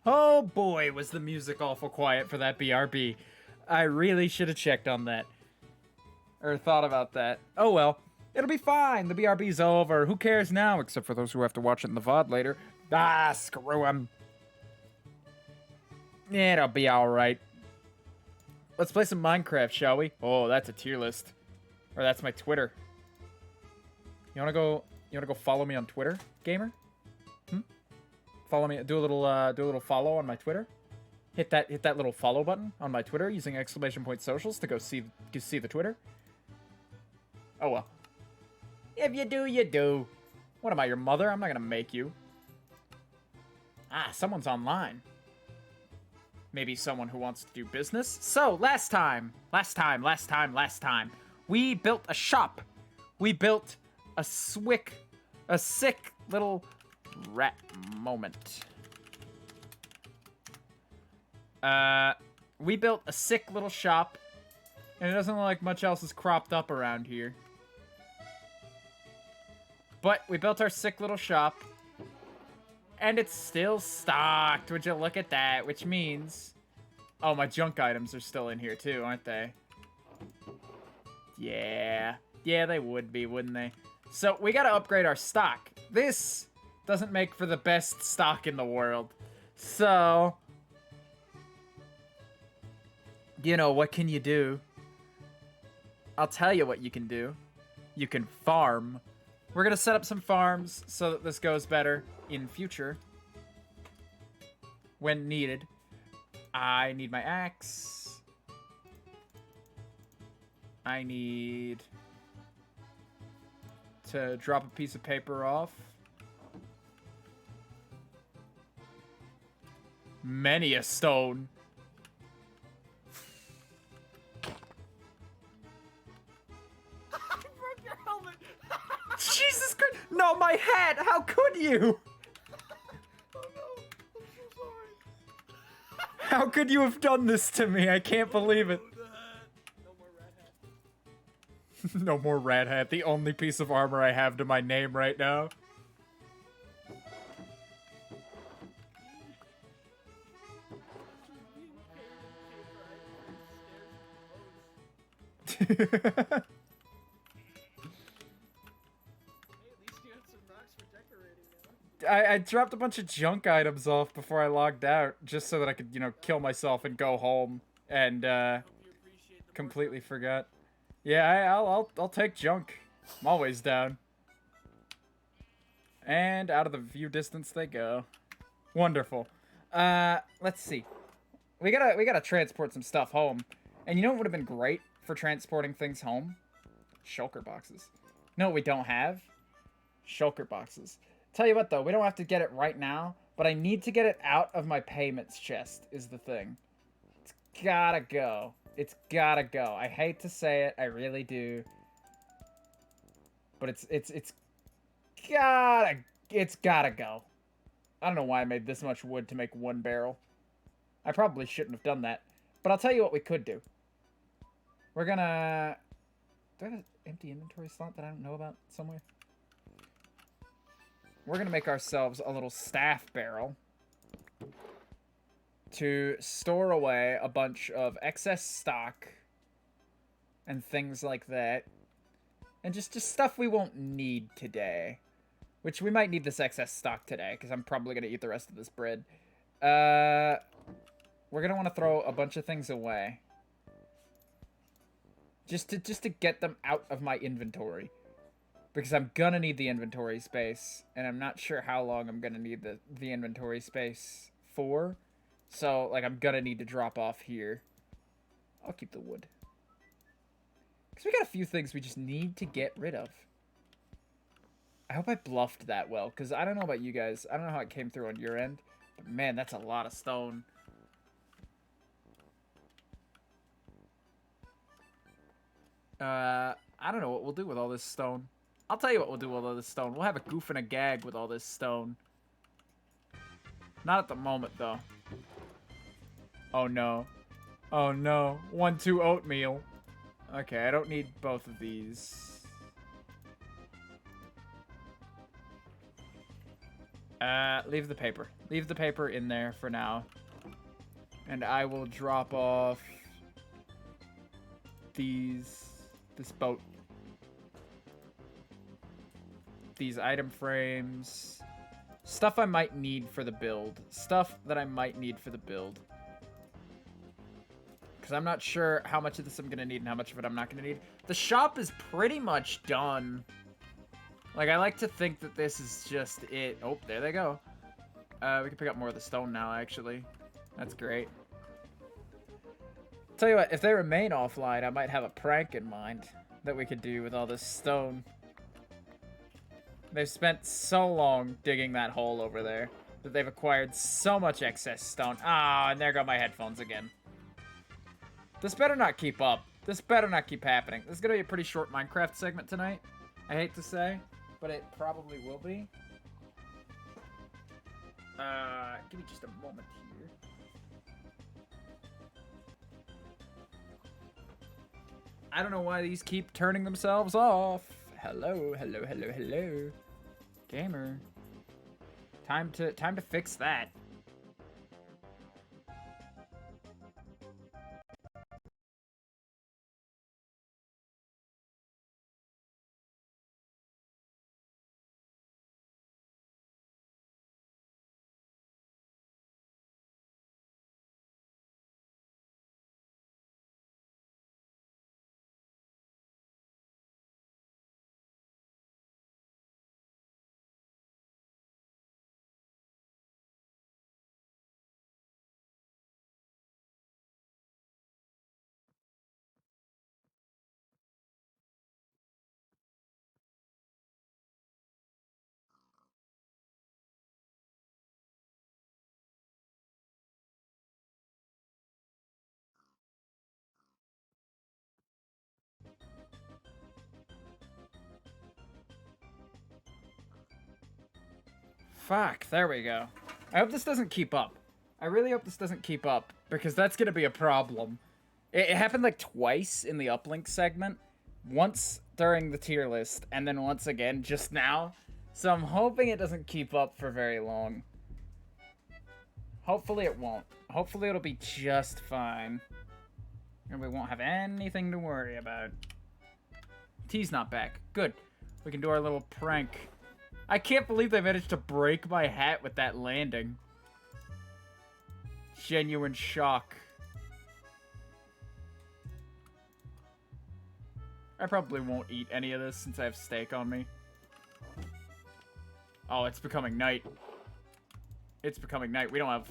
Oh boy, was the music awful quiet for that BRB. I really should have checked on that. Or thought about that. Oh well. It'll be fine. The BRB's over. Who cares now? Except for those who have to watch it in the VOD later. Ah, screw them. It'll be alright. Let's play some Minecraft, shall we? Oh, that's a tier list. Or that's my Twitter. You wanna go follow me on Twitter, gamer? Follow me, do a little follow on my Twitter. Hit that little follow button on my Twitter using !socials to go see the Twitter. Oh well. If you do, you do. What am I, your mother? I'm not gonna make you. Ah, someone's online. Maybe someone who wants to do business. So, last time, we built a shop. We built a sick little rat moment. We built a sick little shop, and it doesn't look like much else is cropped up around here. But we built our sick little shop, and it's still stocked. Would you look at that? Which means... Oh, my junk items are still in here too, aren't they? Yeah. Yeah, they would be, wouldn't they? So, we gotta upgrade our stock. This doesn't make for the best stock in the world. So... You know, what can you do? I'll tell you what you can do. You can farm. We're gonna set up some farms so that this goes better in future. When needed. I need my axe. I need to drop a piece of paper off. Many a stone. Jesus Christ! No, my hat! How could you? Oh no, I'm so sorry. How could you have done this to me? I can't believe it. No more rat hat. No more rat hat. The only piece of armor I have to my name right now. I dropped a bunch of junk items off before I logged out, just so that I could, you know, kill myself and go home, and completely forgot. Yeah, I'll take junk. I'm always down. And out of the view distance they go. Wonderful. Let's see. We gotta transport some stuff home, and you know what would have been great for transporting things home? Shulker boxes. No, we don't have shulker boxes. Tell you what, though, we don't have to get it right now, but I need to get it out of my payments chest, is the thing. It's gotta go. It's gotta go. I hate to say it, I really do. But it's gotta go. I don't know why I made this much wood to make one barrel. I probably shouldn't have done that. But I'll tell you what we could do. We're gonna... Do I have an empty inventory slot that I don't know about somewhere? We're gonna make ourselves a little staff barrel to store away a bunch of excess stock and things like that, and just stuff we won't need today, which we might need this excess stock today because I'm probably gonna eat the rest of this bread. We're gonna want to throw a bunch of things away just to get them out of my inventory. Because I'm gonna need the inventory space, and I'm not sure how long I'm gonna need the inventory space for. So, like, I'm gonna need to drop off here. I'll keep the wood. Because we got a few things we just need to get rid of. I hope I bluffed that well, because I don't know about you guys. I don't know how it came through on your end. But man, that's a lot of stone. I don't know what we'll do with all this stone. I'll tell you what we'll do with all this stone. We'll have a goof and a gag with all this stone. Not at the moment, though. Oh, no. Oh, no. 1-2 oatmeal. Okay, I don't need both of these. Leave the paper. Leave the paper in there for now. And I will drop off this boat. These item frames. Stuff I might need for the build. Stuff that I might need for the build. Because I'm not sure how much of this I'm going to need and how much of it I'm not going to need. The shop is pretty much done. Like, I like to think that this is just it. Oh, there they go. We can pick up more of the stone now, actually. That's great. Tell you what, if they remain offline, I might have a prank in mind that we could do with all this stone. They've spent so long digging that hole over there that they've acquired so much excess stone. Ah, and there go my headphones again. This better not keep up. This better not keep happening. This is going to be a pretty short Minecraft segment tonight. I hate to say, but it probably will be. Give me just a moment here. I don't know why these keep turning themselves off. Hello, hello, hello, hello. Gamer. Time to fix that. Fuck, there we go. I hope this doesn't keep up. I really hope this doesn't keep up, because that's gonna be a problem. It happened like twice in the uplink segment. Once during the tier list, and then once again just now. So I'm hoping it doesn't keep up for very long. Hopefully it won't. Hopefully it'll be just fine. And we won't have anything to worry about. T's not back. Good. We can do our little prank. I can't believe they managed to break my hat with that landing. Genuine shock. I probably won't eat any of this since I have steak on me. Oh, it's becoming night. It's becoming night. We don't have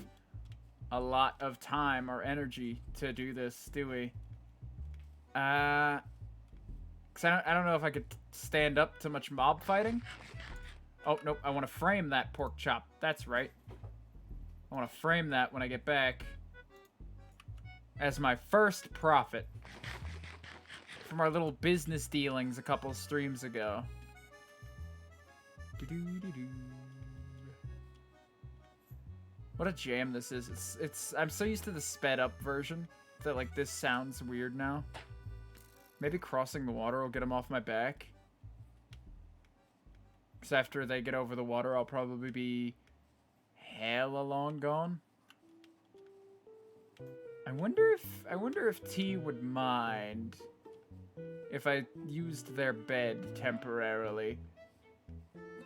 a lot of time or energy to do this, do we? Cause I don't know if I could stand up to much mob fighting. Oh, nope. I want to frame that pork chop. That's right. I want to frame that when I get back as my first profit from our little business dealings a couple streams ago. What a jam this is. It's I'm so used to the sped up version that like this sounds weird now. Maybe crossing the water will get them off my back. Because after they get over the water, I'll probably be hella long gone. I wonder if T would mind if I used their bed temporarily.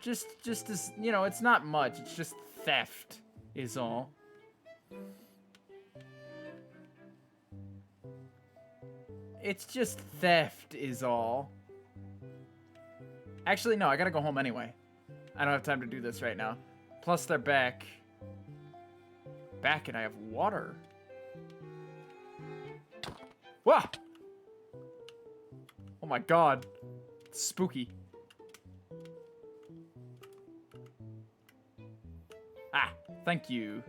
Just as, you know, it's not much. It's just theft is all. It's just theft is all. Actually, no, I gotta go home anyway. I don't have time to do this right now. Plus, they're back. Back and I have water. Whoa! Oh my god. It's spooky. Ah, thank you.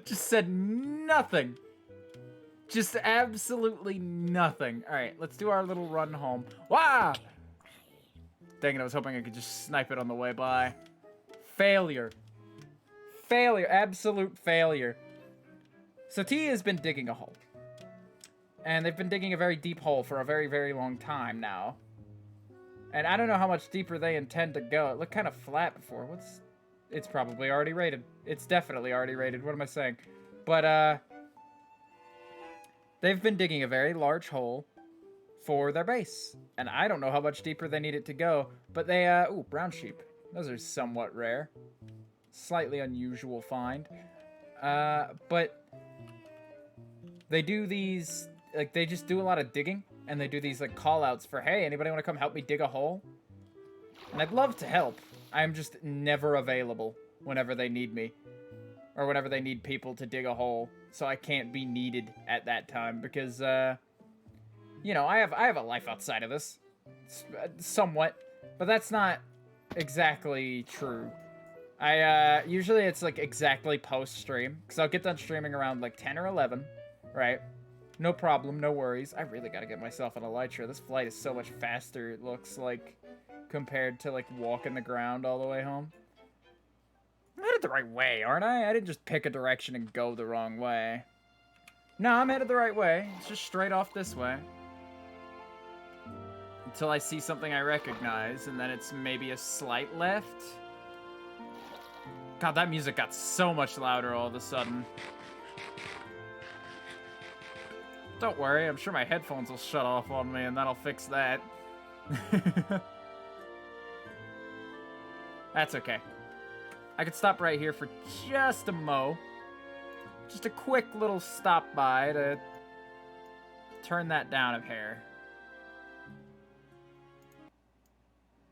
Just said nothing. Just absolutely nothing. Alright, let's do our little run home. Wow! Dang it, I was hoping I could just snipe it on the way by. Failure. Failure. Absolute failure. So T has been digging a hole. And they've been digging a very deep hole for a very, very long time now. And I don't know how much deeper they intend to go. It looked kind of flat before. It's probably already rated. It's definitely already rated. What am I saying? But, they've been digging a very large hole for their base. And I don't know how much deeper they need it to go. But they, ooh, brown sheep. Those are somewhat rare. Slightly unusual find. But they do these, like, they just do a lot of digging. And they do these, like, call-outs for, hey, anybody want to come help me dig a hole? And I'd love to help. I'm just never available whenever they need me. Or whenever they need people to dig a hole. So I can't be needed at that time. Because, you know, I have a life outside of this. Somewhat. But that's not exactly true. Usually it's, like, exactly post-stream. Because I'll get done streaming around, like, 10 or 11. Right? No problem, no worries. I really gotta get myself on a Elytra. This flight is so much faster, it looks like, compared to, like, walking the ground all the way home. I'm headed the right way, aren't I? I didn't just pick a direction and go the wrong way. No, I'm headed the right way. It's just straight off this way. Until I see something I recognize, and then it's maybe a slight left. God, that music got so much louder all of a sudden. Don't worry, I'm sure my headphones will shut off on me and that'll fix that. That's okay. I could stop right here for just a mo. Just a quick little stop by to turn that down a hair.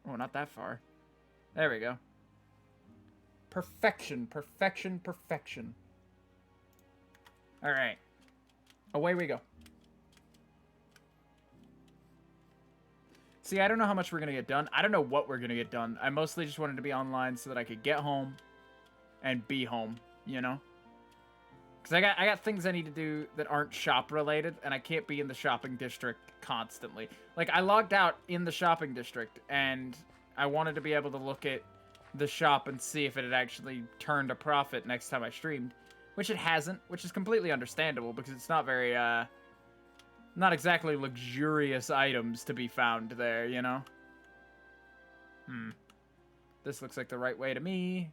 Oh, not that far. There we go. Perfection, perfection, perfection. All right. Away we go. See, I don't know how much we're going to get done. I don't know what we're going to get done. I mostly just wanted to be online so that I could get home and be home, you know? Because I got things I need to do that aren't shop-related, and I can't be in the shopping district constantly. Like, I logged out in the shopping district, and I wanted to be able to look at the shop and see if it had actually turned a profit next time I streamed. Which it hasn't, which is completely understandable, because it's not very, not exactly luxurious items to be found there, you know? This looks like the right way to me.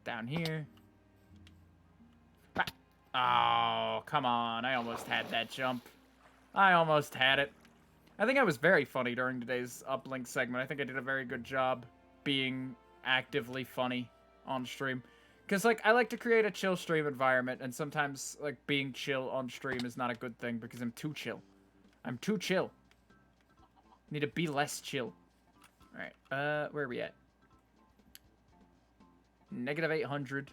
Down here. Ah. Oh, come on. I almost had that jump. I almost had it. I think I was very funny during today's uplink segment. I think I did a very good job being actively funny on stream. Because, like, I like to create a chill stream environment, and sometimes, like, being chill on stream is not a good thing because I'm too chill. I'm too chill. Need to be less chill. Alright, where are we at? Negative 800.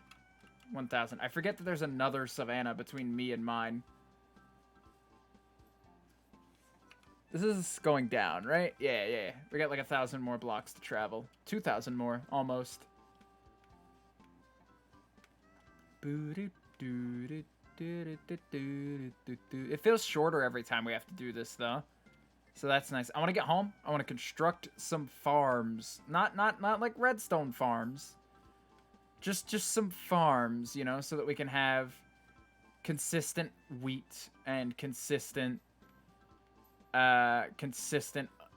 1,000. I forget that there's another savannah between me and mine. This is going down, right? Yeah. We got, like, 1,000 more blocks to travel. 2,000 more, almost. It feels shorter every time we have to do this, though. So that's nice. I want to get home. I want to construct some farms. Not like redstone farms. Just some farms, you know, so that we can have consistent wheat and consistent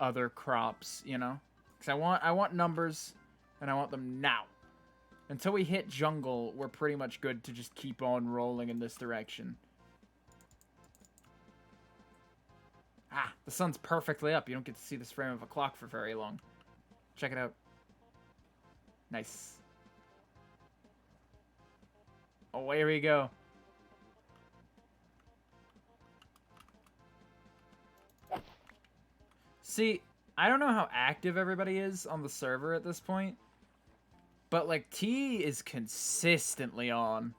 other crops, you know? Because I want numbers, and I want them now. Until we hit jungle, we're pretty much good to just keep on rolling in this direction. Ah, the sun's perfectly up. You don't get to see this frame of a clock for very long. Check it out. Nice. Away we go. See, I don't know how active everybody is on the server at this point. But, like, T is consistently on,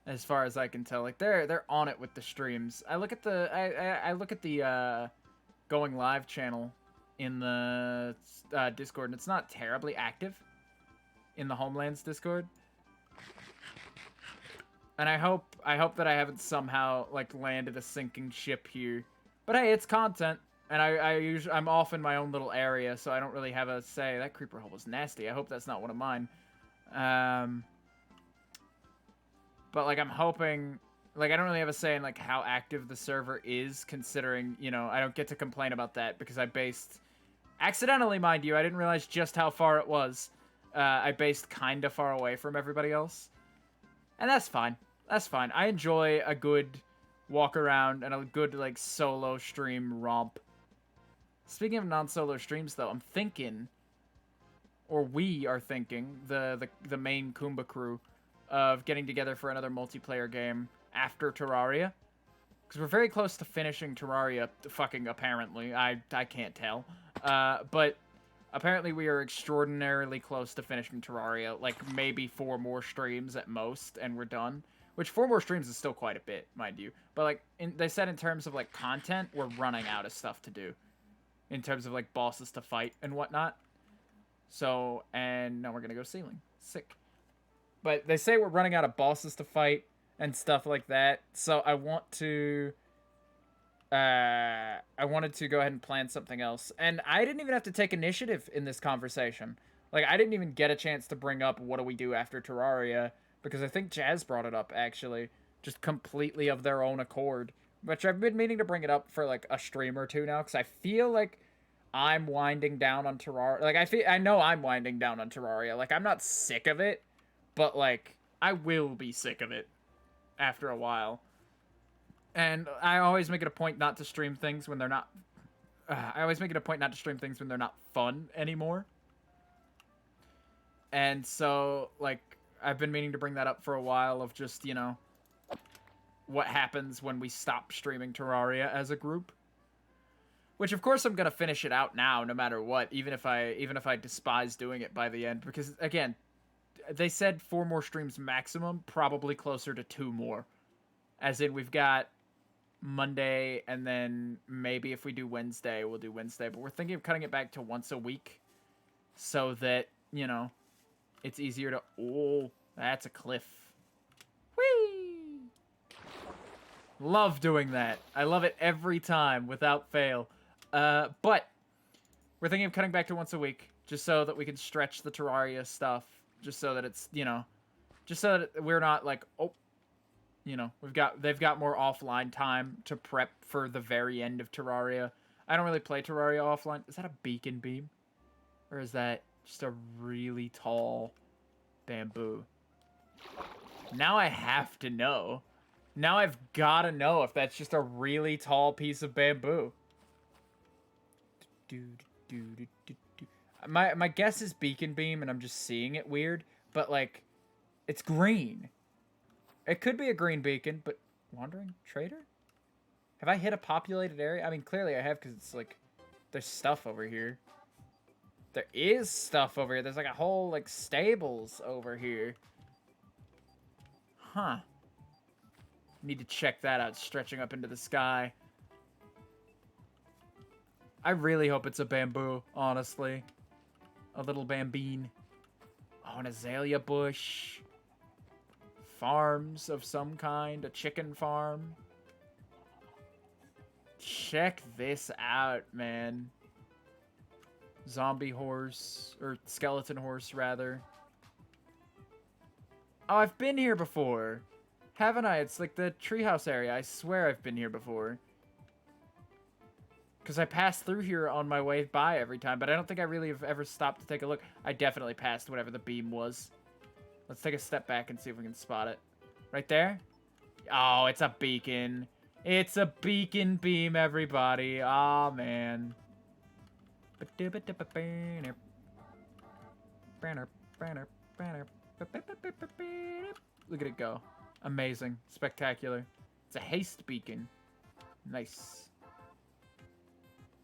as far as I can tell. Like, they're on it with the streams. I look at the I look at the going live channel in the Discord, and it's not terribly active in the Homelands Discord. And I hope that I haven't somehow, like, landed a sinking ship here. But hey, it's content, and I'm off in my own little area, so I don't really have a say. That creeper hole was nasty. I hope that's not one of mine. But, like, I'm hoping Like, I don't really have a say in, like, how active the server is, considering, you know, I don't get to complain about that because I based... Accidentally, mind you, I didn't realize just how far it was. I based kind of far away from everybody else. And that's fine. That's fine. I enjoy a good walk around and a good, like, solo stream romp. Speaking of non-solo streams, though, I'm thinking... Or we are thinking, the main Kumba crew, of getting together for another multiplayer game after Terraria. Because we're very close to finishing Terraria, fucking apparently. I can't tell. But apparently we are extraordinarily close to finishing Terraria. Like, maybe 4 more streams at most, and we're done. Which, 4 more streams is still quite a bit, mind you. But, like, they said in terms of, like, content, we're running out of stuff to do. In terms of, like, bosses to fight and whatnot. So, and now we're gonna go ceiling. Sick. But they say we're running out of bosses to fight and stuff like that. So I want to... I wanted to go ahead and plan something else. And I didn't even have to take initiative in this conversation. Like, I didn't even get a chance to bring up what do we do after Terraria. Because I think Jazz brought it up, actually. Just completely of their own accord. Which I've been meaning to bring it up for, like, a stream or two now. Because I feel like I'm winding down on Terraria. Like, I know I'm winding down on Terraria. Like, I'm not sick of it. But, like, I will be sick of it after a while. And I always make it a point not to stream things when they're not... I always make it a point not to stream things when they're not fun anymore. And so, like, I've been meaning to bring that up for a while of just, you know, what happens when we stop streaming Terraria as a group. Which, of course, I'm gonna finish it out now, no matter what, even if I despise doing it by the end. Because, again, they said 4 more streams maximum, probably closer to 2 more. As in, we've got Monday, and then maybe if we do Wednesday, we'll do Wednesday. But we're thinking of cutting it back to once a week, so that, you know, it's easier to... Oh, that's a cliff. Whee! Love doing that. I love it every time, without fail. But we're thinking of cutting back to once a week, just so that we can stretch the Terraria stuff, just so that it's, you know, just so that we're not like, oh, you know, they've got more offline time to prep for the very end of Terraria. I don't really play Terraria offline. Is that a beacon beam? Or is that just a really tall bamboo? Now I have to know. Now I've got to know if that's just a really tall piece of bamboo. My guess is beacon beam, and I'm just seeing it weird, but, like, it's green. It could be a green beacon, but... Wandering Trader? Have I hit a populated area? I mean, clearly I have, because it's, like, there's stuff over here. There is stuff over here. There's, like, a whole, like, stables over here. Huh. Need to check that out, stretching up into the sky. I really hope it's a bamboo, honestly. A little bambine. Oh, an azalea bush. Farms of some kind. A chicken farm. Check this out, man. Zombie horse. Or skeleton horse, rather. Oh, I've been here before. Haven't I? It's like the treehouse area. I swear I've been here before. Because I pass through here on my way by every time, but I don't think I really have ever stopped to take a look. I definitely passed whatever the beam was. Let's take a step back and see if we can spot it. Right there? Oh, it's a beacon. It's a beacon beam, everybody. Aw, man. Look at it go. Amazing. Spectacular. It's a haste beacon. Nice.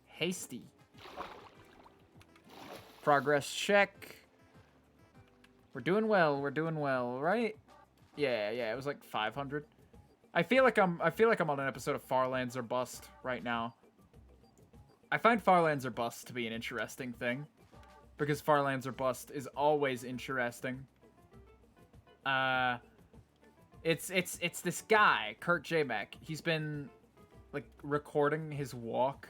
Hasty. Progress check. We're doing well, right? Yeah, it was like 500. I feel like I'm on an episode of Farlands or Bust right now. I find Farlands or Bust to be an interesting thing. Because Farlands or Bust is always interesting. It's this guy, Kurt J-Mac. He's been like recording his walk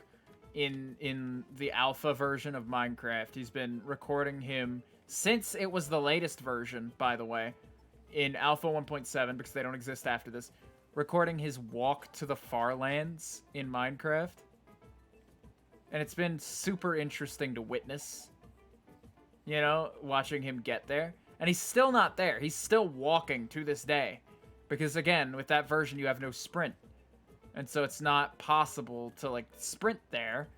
in the alpha version of Minecraft. He's been recording him since it was the latest version, by the way, in alpha 1.7, because they don't exist after this. recording his walk to the Farlands in Minecraft. And it's been super interesting to witness. You know, watching him get there. And he's still not there. He's still walking to this day. Because again, with that version, you have no sprint. And so it's not possible to, like, sprint there.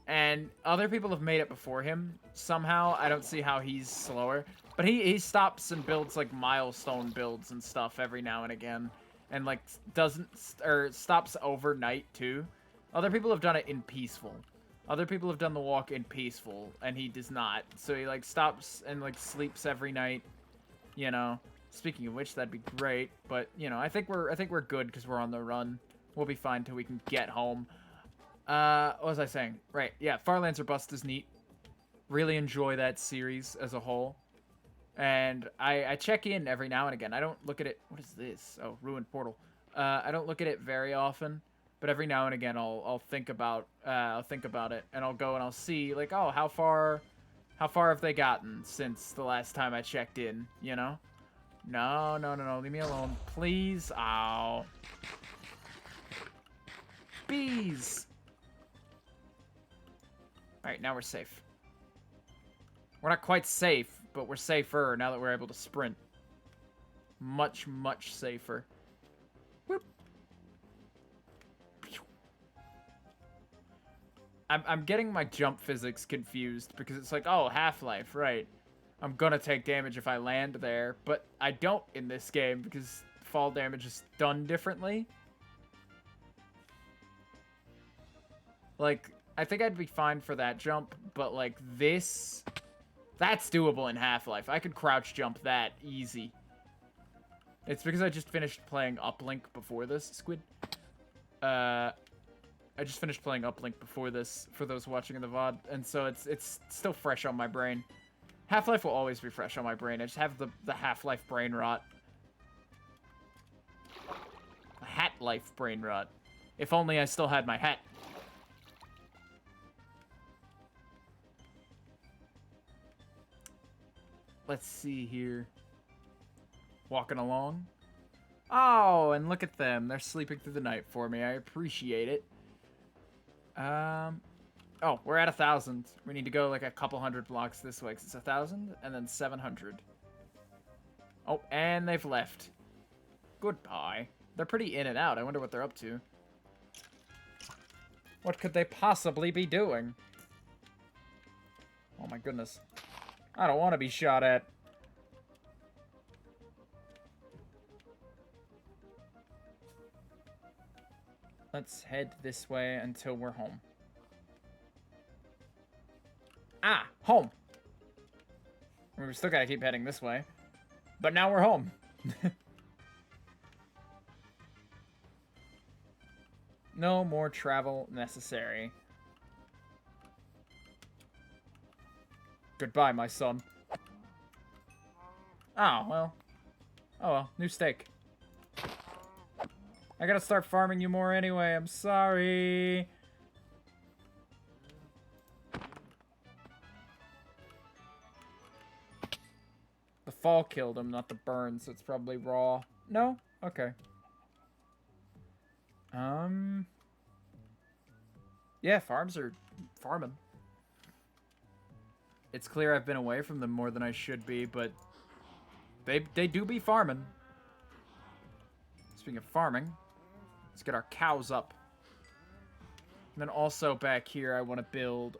And other people have made it before him. Somehow, I don't see how he's slower. But he stops and builds, like, milestone builds and stuff every now and again. And, like, stops overnight, too. Other people have done it in peaceful. Other people have done the walk in peaceful, and he does not. So he, like, stops and, like, sleeps every night, you know. Speaking of which, that'd be great. But, you know, I think we're good because we're on the run. We'll be fine till we can get home. What was I saying? Right, yeah, Farlands or Bust is neat. Really enjoy that series as a whole. And I check in every now and again. I don't look at it... What is this? Oh, Ruined Portal. I don't look at it very often. But every now and again, I'll think about it, and I'll go and I'll see, like, oh, how far have they gotten since the last time I checked in, you know? No, leave me alone, please. Ow. Bees! Alright, now we're safe. We're not quite safe, but we're safer now that we're able to sprint. Much, much safer. Whoop. I'm getting my jump physics confused because it's like, oh, Half-Life, right. I'm gonna take damage if I land there, but I don't in this game because fall damage is done differently. Like, I think I'd be fine for that jump, but like this, that's doable in Half-Life. I could crouch jump that easy. It's because I just finished playing Uplink before this, Squid. I just finished playing Uplink before this, for those watching in the VOD, and so it's still fresh on my brain. Half-Life will always be fresh on my brain. I just have the Half-Life brain rot. Hat-Life brain rot. If only I still had my hat. Let's see here. Walking along. Oh, and look at them. They're sleeping through the night for me. I appreciate it. Oh, we're at 1,000. We need to go like a couple hundred blocks this way, 'cause it's 1,000 and then 700. Oh, and they've left. Goodbye. They're pretty in and out. I wonder what they're up to. What could they possibly be doing? Oh my goodness. I don't want to be shot at. Let's head this way until we're home. Ah, home. I mean, we still gotta keep heading this way. But now we're home. No more travel necessary. Goodbye, my son. Oh, well. Oh, well. New steak. I gotta start farming you more anyway. I'm sorry. The fall killed him, not the burn, so it's probably raw. No? Okay. Yeah, farms are farming. It's clear I've been away from them more than I should be, but they do be farming. Speaking of farming, let's get our cows up. And then also back here, I want to build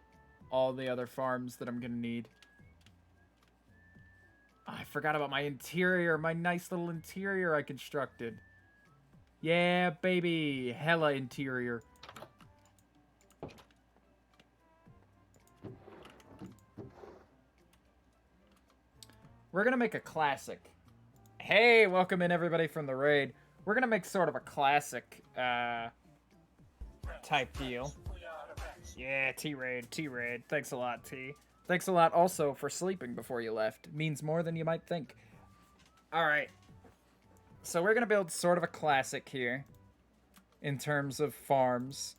all the other farms that I'm going to need. Oh, I forgot about my interior, my nice little interior I constructed. Yeah, baby, hella interior. We're going to make a classic. Hey, welcome in everybody from the raid. We're going to make sort of a classic type deal. Yeah, T-Raid, T-Raid. Thanks a lot, T. Thanks a lot also for sleeping before you left. Means more than you might think. Alright. So we're going to build sort of a classic here. In terms of farms.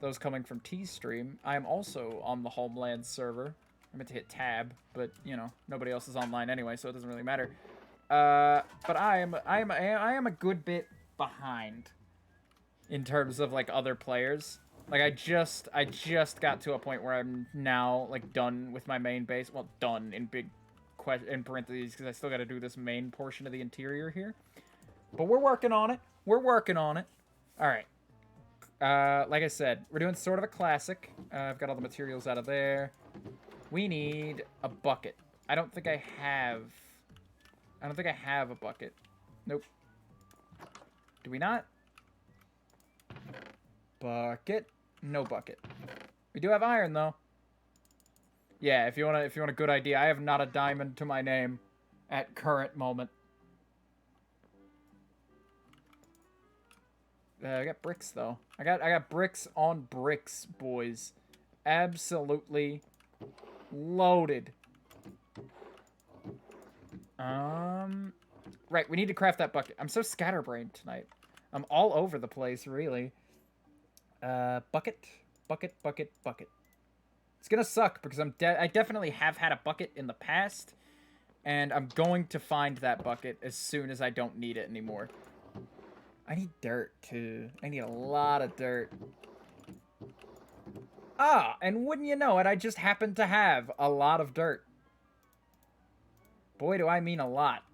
Those coming from T-Stream. I am also on the Homelands server. I meant to hit tab, but, you know, nobody else is online anyway, so it doesn't really matter. But I am a good bit behind in terms of like other players. Like I just got to a point where I'm now like done with my main base. Well, done in in parentheses because I still got to do this main portion of the interior here. But we're working on it. We're working on it. All right. Like I said, we're doing sort of a classic. I've got all the materials out of there. We need a bucket. I don't think I have a bucket. Nope. Do we not? Bucket. No bucket. We do have iron though. Yeah, if you want a good idea, I have not a diamond to my name at current moment. I got bricks though. I got bricks on bricks, boys. Absolutely loaded. Right, we need to craft that bucket. I'm so scatterbrained tonight. I'm all over the place, really. Bucket. It's gonna suck because I definitely have had a bucket in the past, and I'm going to find that bucket as soon as I don't need it anymore. I need dirt, too. I need a lot of dirt. Ah, and wouldn't you know it, I just happen to have a lot of dirt. Boy, do I mean a lot.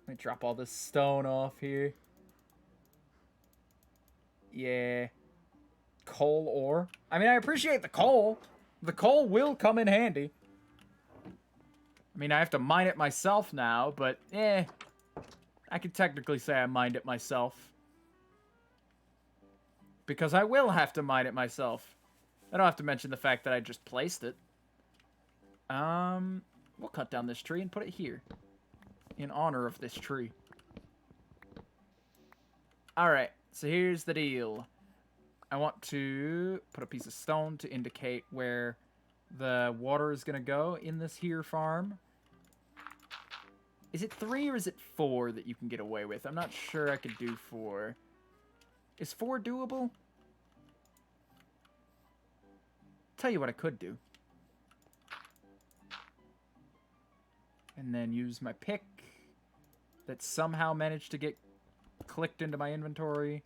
Let me drop all this stone off here. Yeah. Coal ore. I mean, I appreciate the coal. The coal will come in handy. I mean, I have to mine it myself now, but I could technically say I mined it myself. Because I will have to mine it myself. I don't have to mention the fact that I just placed it. We'll cut down this tree and put it here. In honor of this tree. Alright, so here's the deal. I want to put a piece of stone to indicate where the water is going to go in this here farm. Is it 3 or is it 4 that you can get away with? I'm not sure I could do 4. Is 4 doable? Tell you what I could do. And then use my pick that somehow managed to get clicked into my inventory.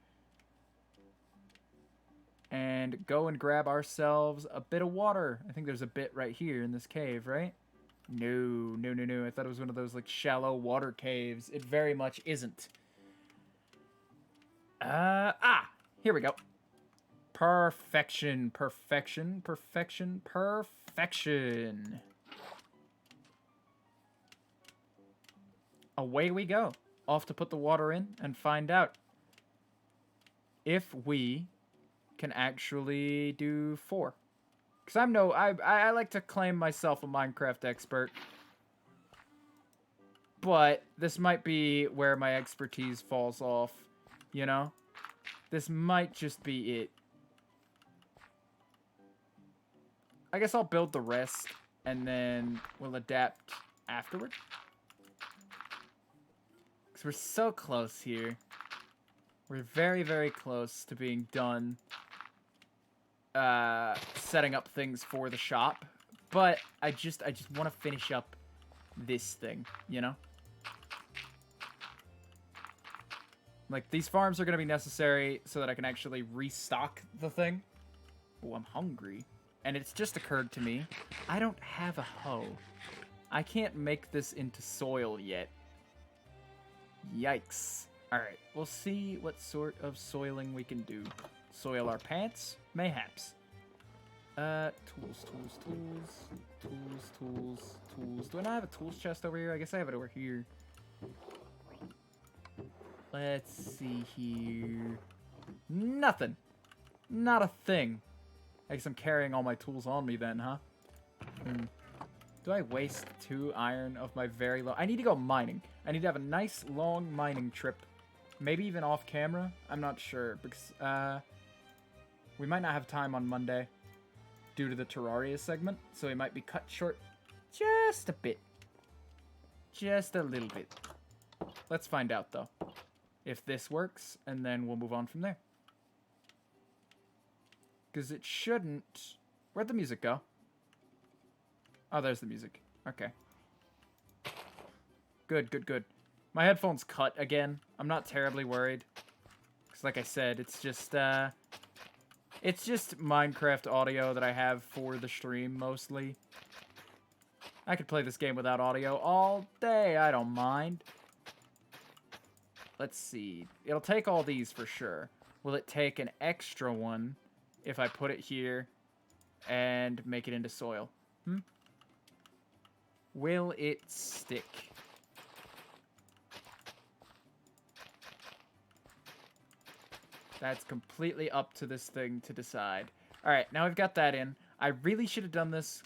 And go and grab ourselves a bit of water. I think there's a bit right here in this cave, right? No. I thought it was one of those like shallow water caves. It very much isn't. Here we go. Perfection. Away we go. Off to put the water in and find out if we can actually do 4. Because I like to claim myself a Minecraft expert. But this might be where my expertise falls off, you know? This might just be it. I guess I'll build the rest, and then we'll adapt afterward. Because we're so close here. We're very, very close to being done setting up things for the shop. But I just want to finish up this thing, you know? Like, these farms are going to be necessary so that I can actually restock the thing. Oh, I'm hungry. And it's just occurred to me, I don't have a hoe. I can't make this into soil yet. Yikes. Alright, we'll see what sort of soiling we can do. Soil our pants? Mayhaps. Tools. Do I not have a tools chest over here? I guess I have it over here. Let's see here. Nothing. Not a thing. I guess I'm carrying all my tools on me then, huh? Do I waste 2 iron of my very low... I need to go mining. I need to have a nice, long mining trip. Maybe even off camera? I'm not sure, because, we might not have time on Monday due to the Terraria segment, so we might be cut short just a bit. Just a little bit. Let's find out, though, if this works, and then we'll move on from there. Because it shouldn't... Where'd the music go? Oh, there's the music. Okay. Good. My headphones cut again. I'm not terribly worried. Because like I said, it's just Minecraft audio that I have for the stream, mostly. I could play this game without audio all day. I don't mind. Let's see. It'll take all these for sure. Will it take an extra one if I put it here and make it into soil? Will it stick? That's completely up to this thing to decide. Alright, now we've got that in. I really should have done this.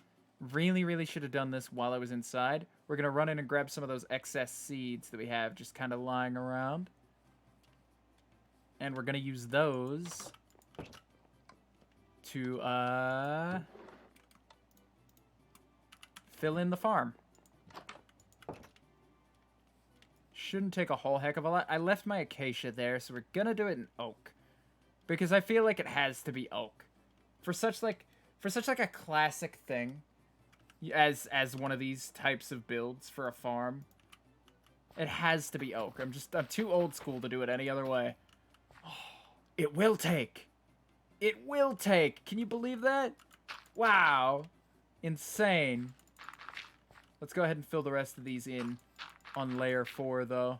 Really should have done this while I was inside. We're going to run in and grab some of those excess seeds that we have just kind of lying around. And we're going to use those to fill in the farm. Shouldn't take a whole heck of a lot. I left my acacia there, so we're going to do it in oak. Because I feel like it has to be oak. For such like a classic thing as one of these types of builds for a farm, it has to be oak. I'm too old school to do it any other way. Oh, it will take. It will take. Can you believe that? Wow. Insane. Let's go ahead and fill the rest of these in on layer 4 though.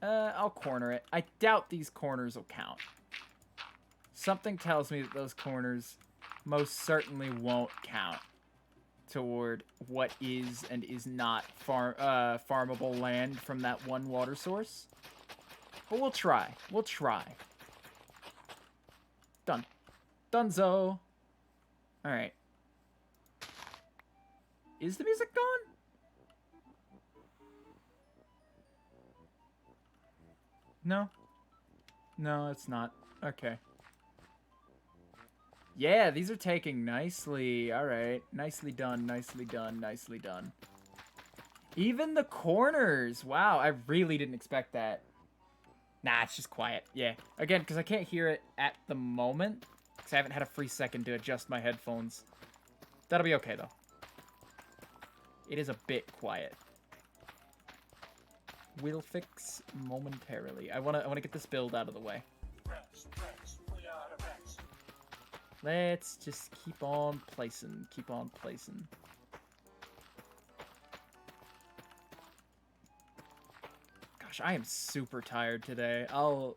I'll corner it. I doubt these corners will count. Something tells me that those corners most certainly won't count toward what is and is not farmable land from that one water source. But we'll try. We'll try. Done. Dunzo. Alright. Is the music gone? No. No, it's not. Okay. Yeah, these are taking nicely. Alright. Nicely done, nicely done, nicely done. Even the corners. Wow, I really didn't expect that. Nah, it's just quiet. Yeah. Again, because I can't hear it at the moment. Because I haven't had a free second to adjust my headphones. That'll be okay, though. It is a bit quiet. We'll fix momentarily. I wanna get this build out of the way. Let's just keep on placing. Keep on placing. Gosh, I am super tired today. I'll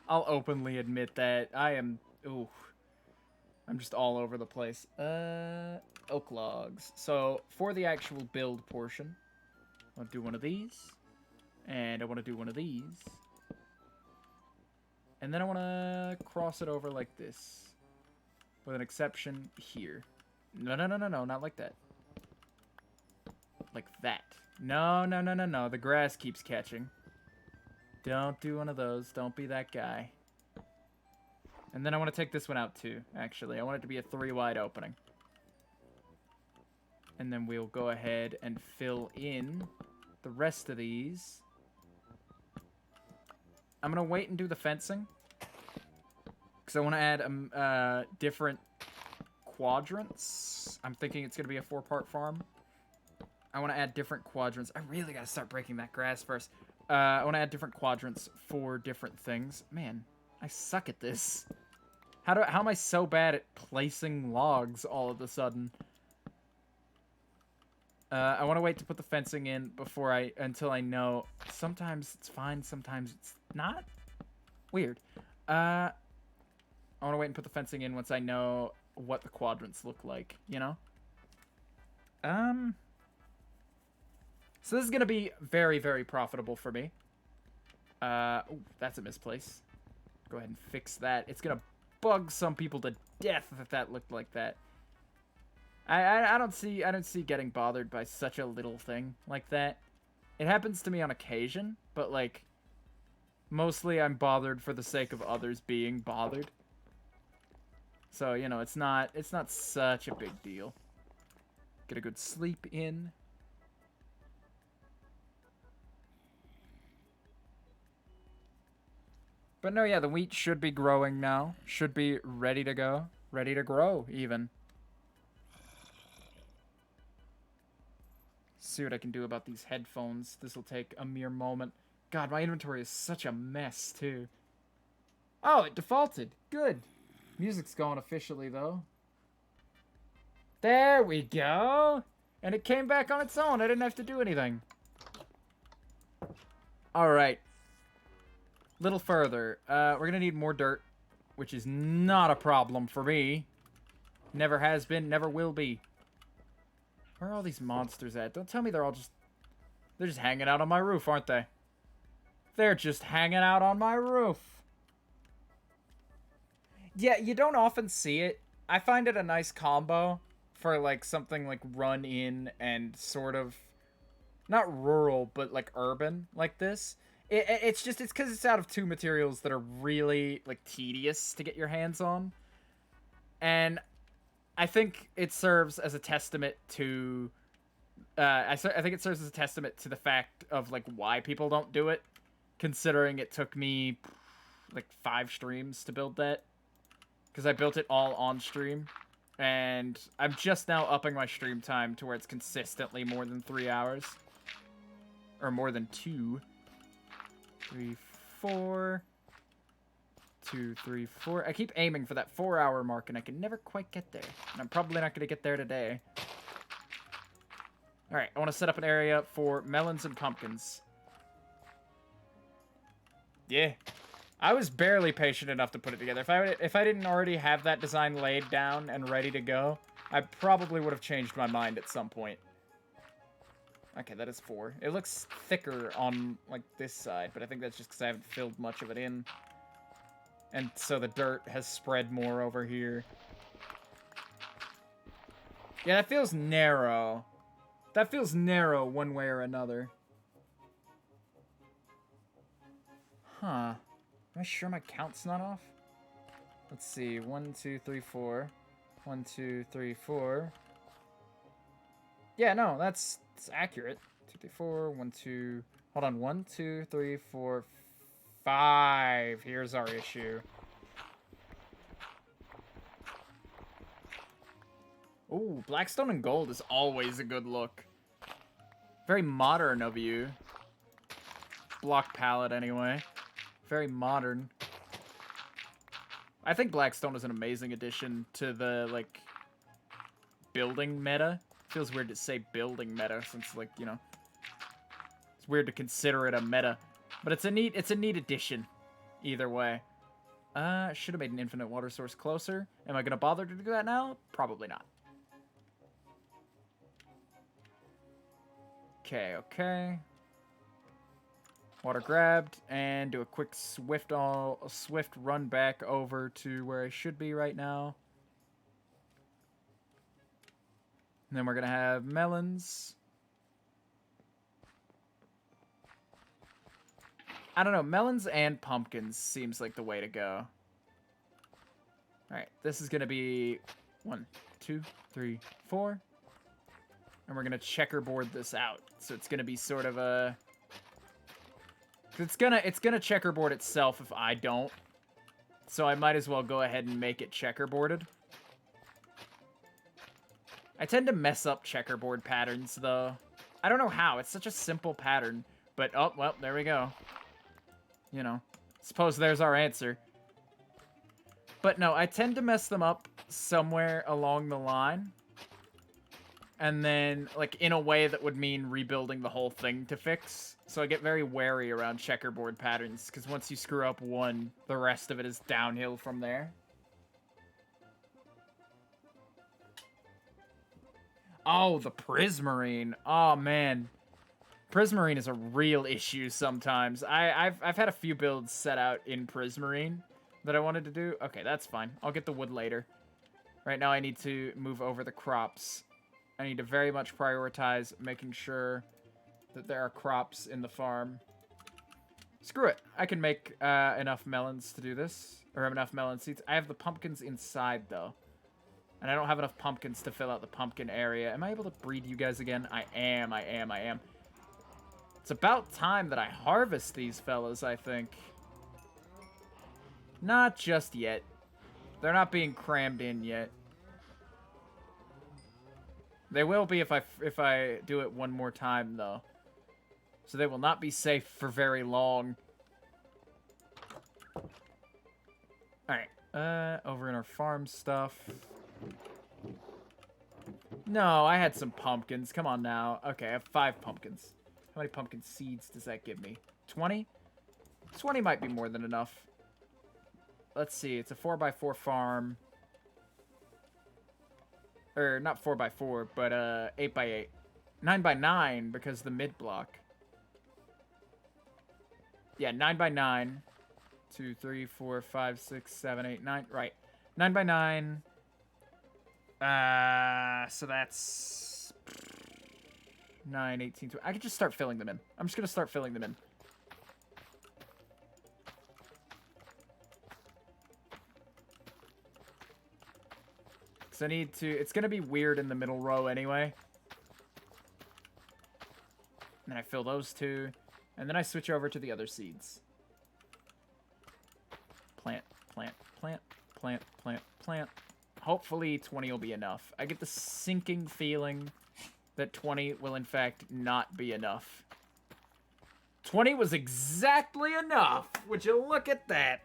openly admit that. I am, ooh. I'm just all over the place. Oak logs. So, for the actual build portion, I want to do one of these. And I want to do one of these. And then I want to cross it over like this. With an exception here. No, not like that. Like that. No. The grass keeps catching. Don't do one of those. Don't be that guy. And then I want to take this one out too, actually. I want it to be a 3-wide opening. And then we'll go ahead and fill in the rest of these. I'm going to wait and do the fencing. Because I want to add different quadrants. I'm thinking it's going to be a 4-part farm. I want to add different quadrants. I really got to start breaking that grass first. I want to add different quadrants for different things. Man, I suck at this. How am I so bad at placing logs all of a sudden? I want to wait to put the fencing in until I know. Sometimes it's fine, sometimes it's not. Weird. I want to wait and put the fencing in once I know what the quadrants look like, you know? So this is going to be very, very profitable for me. Ooh, that's a misplace. Go ahead and fix that. It's going to bug some people to death if that looked like that. I don't see getting bothered by such a little thing like that. It happens to me on occasion, but like mostly I'm bothered for the sake of others being bothered. So, you know, it's not such a big deal. Get a good sleep in. But no, yeah, the wheat should be growing now. Should be ready to go. Ready to grow, even. see what I can do about these headphones. This will take a mere moment. God, my inventory is such a mess, too. Oh, it defaulted. Good. Music's going officially, though. There we go. And it came back on its own. I didn't have to do anything. Alright. Little further. We're going to need more dirt, which is not a problem for me. Never has been, never will be. Where are all these monsters at? Don't tell me they're all just... They're just hanging out on my roof, aren't they? They're just hanging out on my roof. Yeah, you don't often see it. I find it a nice combo for, like, something like run in and sort of... Not rural, but, like, urban like this. It's because it's out of two materials that are really, like, tedious to get your hands on. And I think it serves as a testament to... I think it serves as a testament to the fact of, like, why people don't do it. Considering it took me, like, 5 streams to build that. Because I built it all on stream. And I'm just now upping my stream time to where it's consistently more than 3 hours. Or more than 2. 3, 4... 2, 3, 4. I keep aiming for that 4-hour mark, and I can never quite get there. And I'm probably not going to get there today. Alright, I want to set up an area for melons and pumpkins. Yeah. I was barely patient enough to put it together. If I didn't already have that design laid down and ready to go, I probably would have changed my mind at some point. Okay, that is 4. It looks thicker on, like, this side, but I think that's just because I haven't filled much of it in. And so the dirt has spread more over here. Yeah, that feels narrow. That feels narrow one way or another. Huh. Am I sure my count's not off? Let's see. 1, 2, 3, 4. 1, 2, 3, 4. Yeah, no, that's accurate. 2, 3, 4. 1, 2. Hold on. 1, 2, 3, 4, 5. Here's our issue. Ooh, blackstone and gold is always a good look. Very modern of you. Block palette, anyway. Very modern. I think blackstone is an amazing addition to the, like, building meta. Feels weird to say building meta since, like, you know, it's weird to consider it a meta. But it's a neat addition. Either way. Should have made an infinite water source closer. Am I gonna bother to do that now? Probably not. Okay, okay. Water grabbed, and do a quick swift run back over to where I should be right now. And then we're gonna have melons. I don't know, melons and pumpkins seems like the way to go. Alright, this is gonna be 1, 2, 3, 4. And we're gonna checkerboard this out. So it's gonna be sort of a... It's gonna checkerboard itself if I don't. So I might as well go ahead and make it checkerboarded. I tend to mess up checkerboard patterns, though. I don't know how. It's such a simple pattern. But, oh, well, there we go. You know, suppose there's our answer. But no, I tend to mess them up somewhere along the line. And then, like, in a way that would mean rebuilding the whole thing to fix. So I get very wary around checkerboard patterns, because once you screw up one, the rest of it is downhill from there. Oh, the prismarine. Oh, man. Prismarine is a real issue sometimes. I've had a few builds set out in prismarine that I wanted to do. Okay, that's fine. I'll get the wood later. Right now I need to move over the crops. I need to very much prioritize making sure that there are crops in the farm. Screw it. I can make enough melons to do this. Or enough melon seeds. I have the pumpkins inside, though. And I don't have enough pumpkins to fill out the pumpkin area. Am I able to breed you guys again? I am. It's about time that I harvest these fellas, I think. Not just yet. They're not being crammed in yet. They will be if I do it one more time, though. So they will not be safe for very long. Alright. Over in our farm stuff. No, I had some pumpkins. Come on now. Okay, I have 5 pumpkins. How many pumpkin seeds does that give me? 20? 20 might be more than enough. Let's see. It's a 4x4 farm. Or, not 4x4, but 8x8. 9x9 because the mid block. Yeah, 9x9. 2, 3, 4, 5, 6, 7, 8, 9. Right. 9x9. So that's 9, 18, 20. I could just start filling them in. I'm just going to start filling them in. Because I need to... It's going to be weird in the middle row anyway. And then I fill those 2. And then I switch over to the other seeds. Plant, plant, plant, plant, plant, plant. Hopefully 20 will be enough. I get the sinking feeling that 20 will in fact not be enough. 20 was exactly enough. Would you look at that?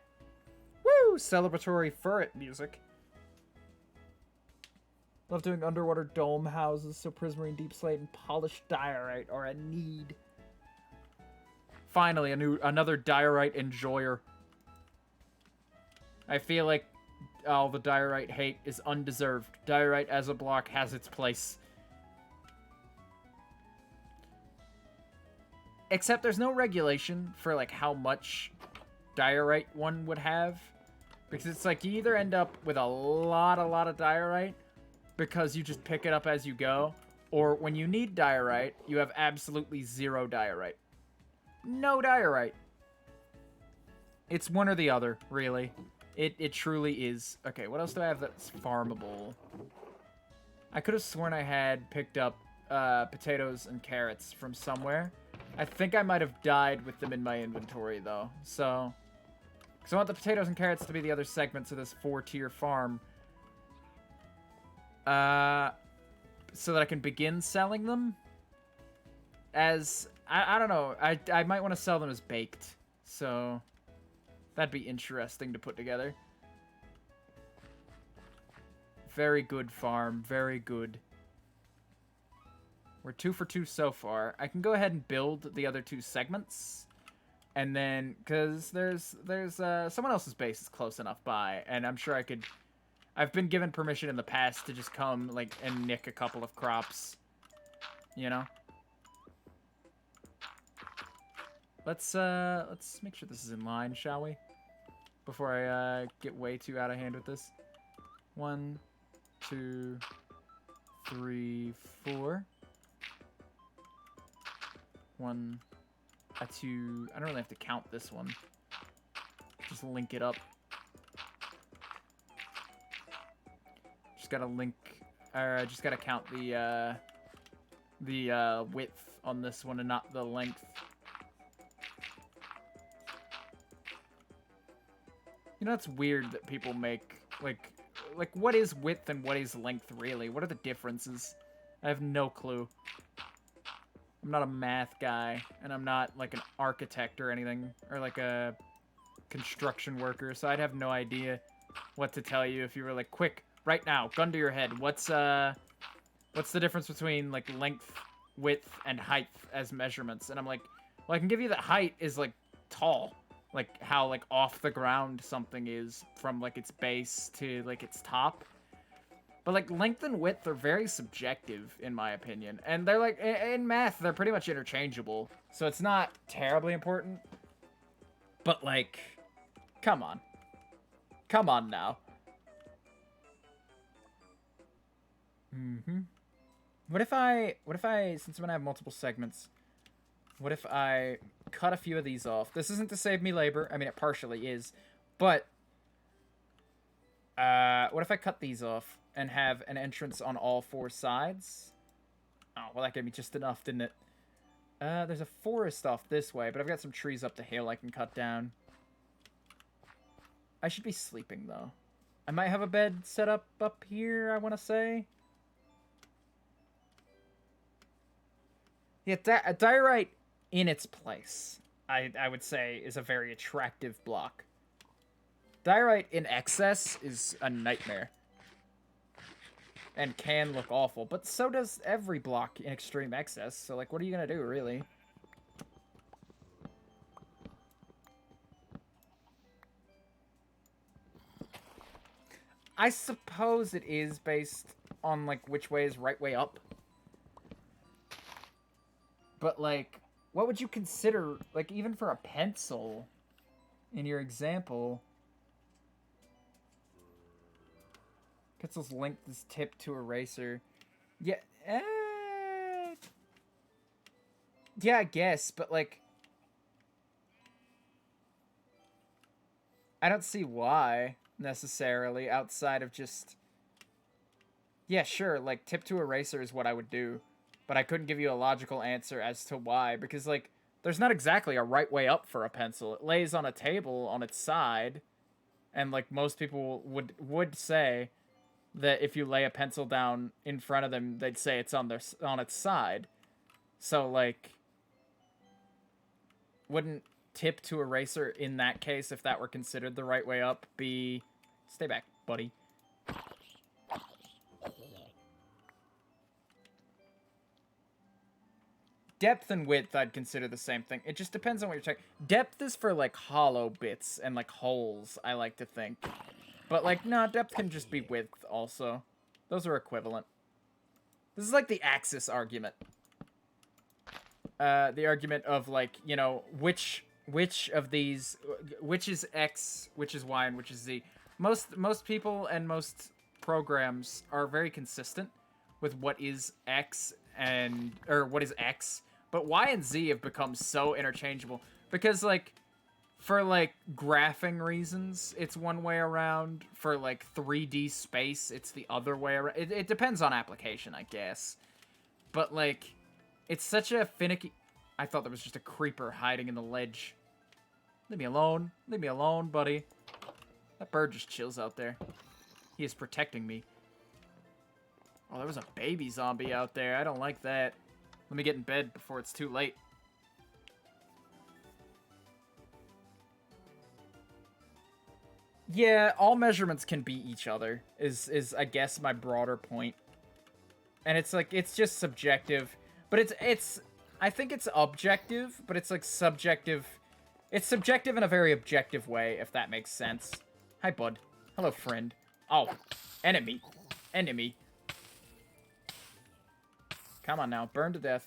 Woo! Celebratory furret music. Love doing underwater dome houses, so prismarine, deep slate, and polished diorite are a need. Finally, another diorite enjoyer. I feel like all the diorite hate is undeserved. Diorite as a block has its place. Except there's no regulation for like how much diorite one would have. Because it's like you either end up with a lot of diorite because you just pick it up as you go, or when you need diorite, you have absolutely 0 diorite. No diorite. It's one or the other, really. It truly is. Okay, what else do I have that's farmable? I could have sworn I had picked up potatoes and carrots from somewhere. I think I might have died with them in my inventory, though. So, because I want the potatoes and carrots to be the other segments of this 4-tier farm. So that I can begin selling them as... I don't know. I might want to sell them as baked. So... That'd be interesting to put together. Very good farm. Very good. We're 2 for 2 so far. I can go ahead and build the other 2 segments. And then, because there's someone else's base is close enough by. And I'm sure I could... I've been given permission in the past to just come, like, and nick a couple of crops. You know? Let's make sure this is in line, shall we? Before I get way too out of hand with this. 1, 2, 3, 4. 1, 2. I don't really have to count this one. Just link it up. Just gotta link, or just gotta count the width on this one and not the length. You know, it's weird that people make, like, what is width and what is length, really? What are the differences? I have no clue. I'm not a math guy, and I'm not, like, an architect or anything, or, like, a construction worker, so I'd have no idea what to tell you if you were like, quick, right now, gun to your head, what's the difference between, like, length, width, and height as measurements? And I'm like, well, I can give you that height is, like, tall. Like, how, like, off the ground something is from, like, its base to, like, its top. But, like, length and width are very subjective, in my opinion. And they're, like, in math, they're pretty much interchangeable. So it's not terribly important. But, like, come on. Come on now. What if I, since I'm gonna have multiple segments, what if I cut a few of these off? This isn't to save me labor. I mean, it partially is. But, what if I cut these off and have an entrance on all 4 sides? Oh, well, that gave me just enough, didn't it? There's a forest off this way, but I've got some trees up the hill I can cut down. I should be sleeping, though. I might have a bed set up here, I want to say. Yeah, diorite in its place, I would say, is a very attractive block. Diorite in excess is a nightmare. And can look awful, but so does every block in extreme excess, so, like, what are you gonna do, really? I suppose it is based on, like, which way is right way up. But, like, what would you consider, like, even for a pencil in your example? Pencil's length is tipped to eraser. Yeah, yeah, I guess, but, like, I don't see why, necessarily, outside of just... Yeah, sure, like, tip to eraser is what I would do, but I couldn't give you a logical answer as to why, because, like, there's not exactly a right way up for a pencil. It lays on a table on its side, and, like, most people would say that if you lay a pencil down in front of them, they'd say it's on its side. So, like, wouldn't tip to eraser in that case, if that were considered the right way up, be... Stay back, buddy. Depth and width, I'd consider the same thing. It just depends on what you're checking. Depth is for, like, hollow bits and, like, holes, I like to think. But, like, no, depth can just be width, also. Those are equivalent. This is like the axis argument. The argument of, like, you know, which of these... Which is X, which is Y, and which is Z. Most people and most programs are very consistent with what is X and... Or what is X... But Y and Z have become so interchangeable. Because, like, for, like, graphing reasons, it's one way around. For, like, 3D space, it's the other way around. It depends on application, I guess. But, like, it's such a finicky... I thought there was just a creeper hiding in the ledge. Leave me alone. Leave me alone, buddy. That bird just chills out there. He is protecting me. Oh, there was a baby zombie out there. I don't like that. Let me get in bed before it's too late. Yeah, all measurements can be each other, is I guess my broader point. And it's like, it's just subjective. But it's I think it's objective, but it's like subjective. It's subjective in a very objective way, if that makes sense. Hi, bud. Hello, friend. Oh, enemy. Enemy. Come on now, burn to death.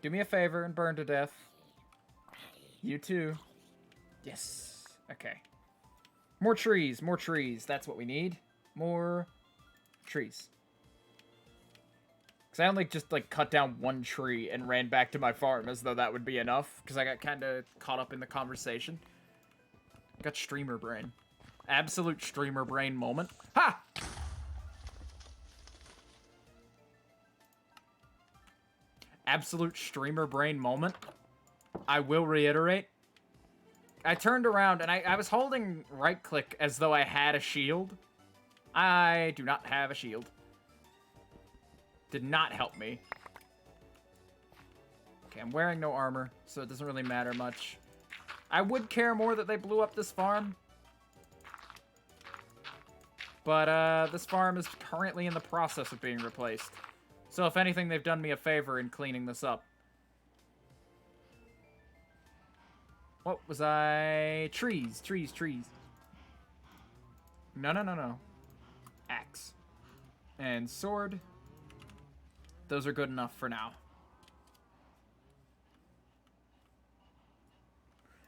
Do me a favor and burn to death. You too. Yes. Okay. More trees, more trees. That's what we need. More trees. Because I only just, like, cut down one tree and ran back to my farm as though that would be enough. Because I got kind of caught up in the conversation. Got streamer brain. Absolute streamer brain moment. Ha! Absolute streamer brain moment. I will reiterate. I turned around and I was holding right click as though I had a shield. I do not have a shield. Did not help me. Okay, I'm wearing no armor, so it doesn't really matter much. I would care more that they blew up this farm. But this farm is currently in the process of being replaced. So if anything, they've done me a favor in cleaning this up. What was I? Trees, trees, trees. No, no, no, no. Axe. And sword. Those are good enough for now.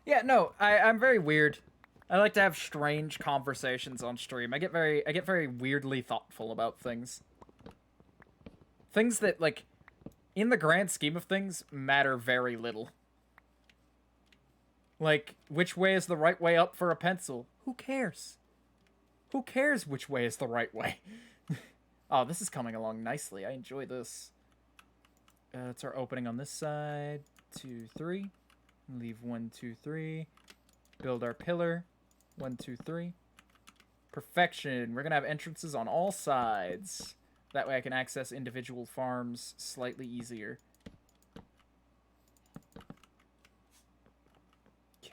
Yeah, no, I'm very weird. I like to have strange conversations on stream. I get very weirdly thoughtful about things. Things that, like, in the grand scheme of things, matter very little. Like, which way is the right way up for a pencil? Who cares? Who cares which way is the right way? Oh, this is coming along nicely. I enjoy this. It's our opening on this side. 2, 3. Leave 1, 2, 3. Build our pillar. 1, 2, 3. Perfection. We're going to have entrances on all sides. That way I can access individual farms slightly easier.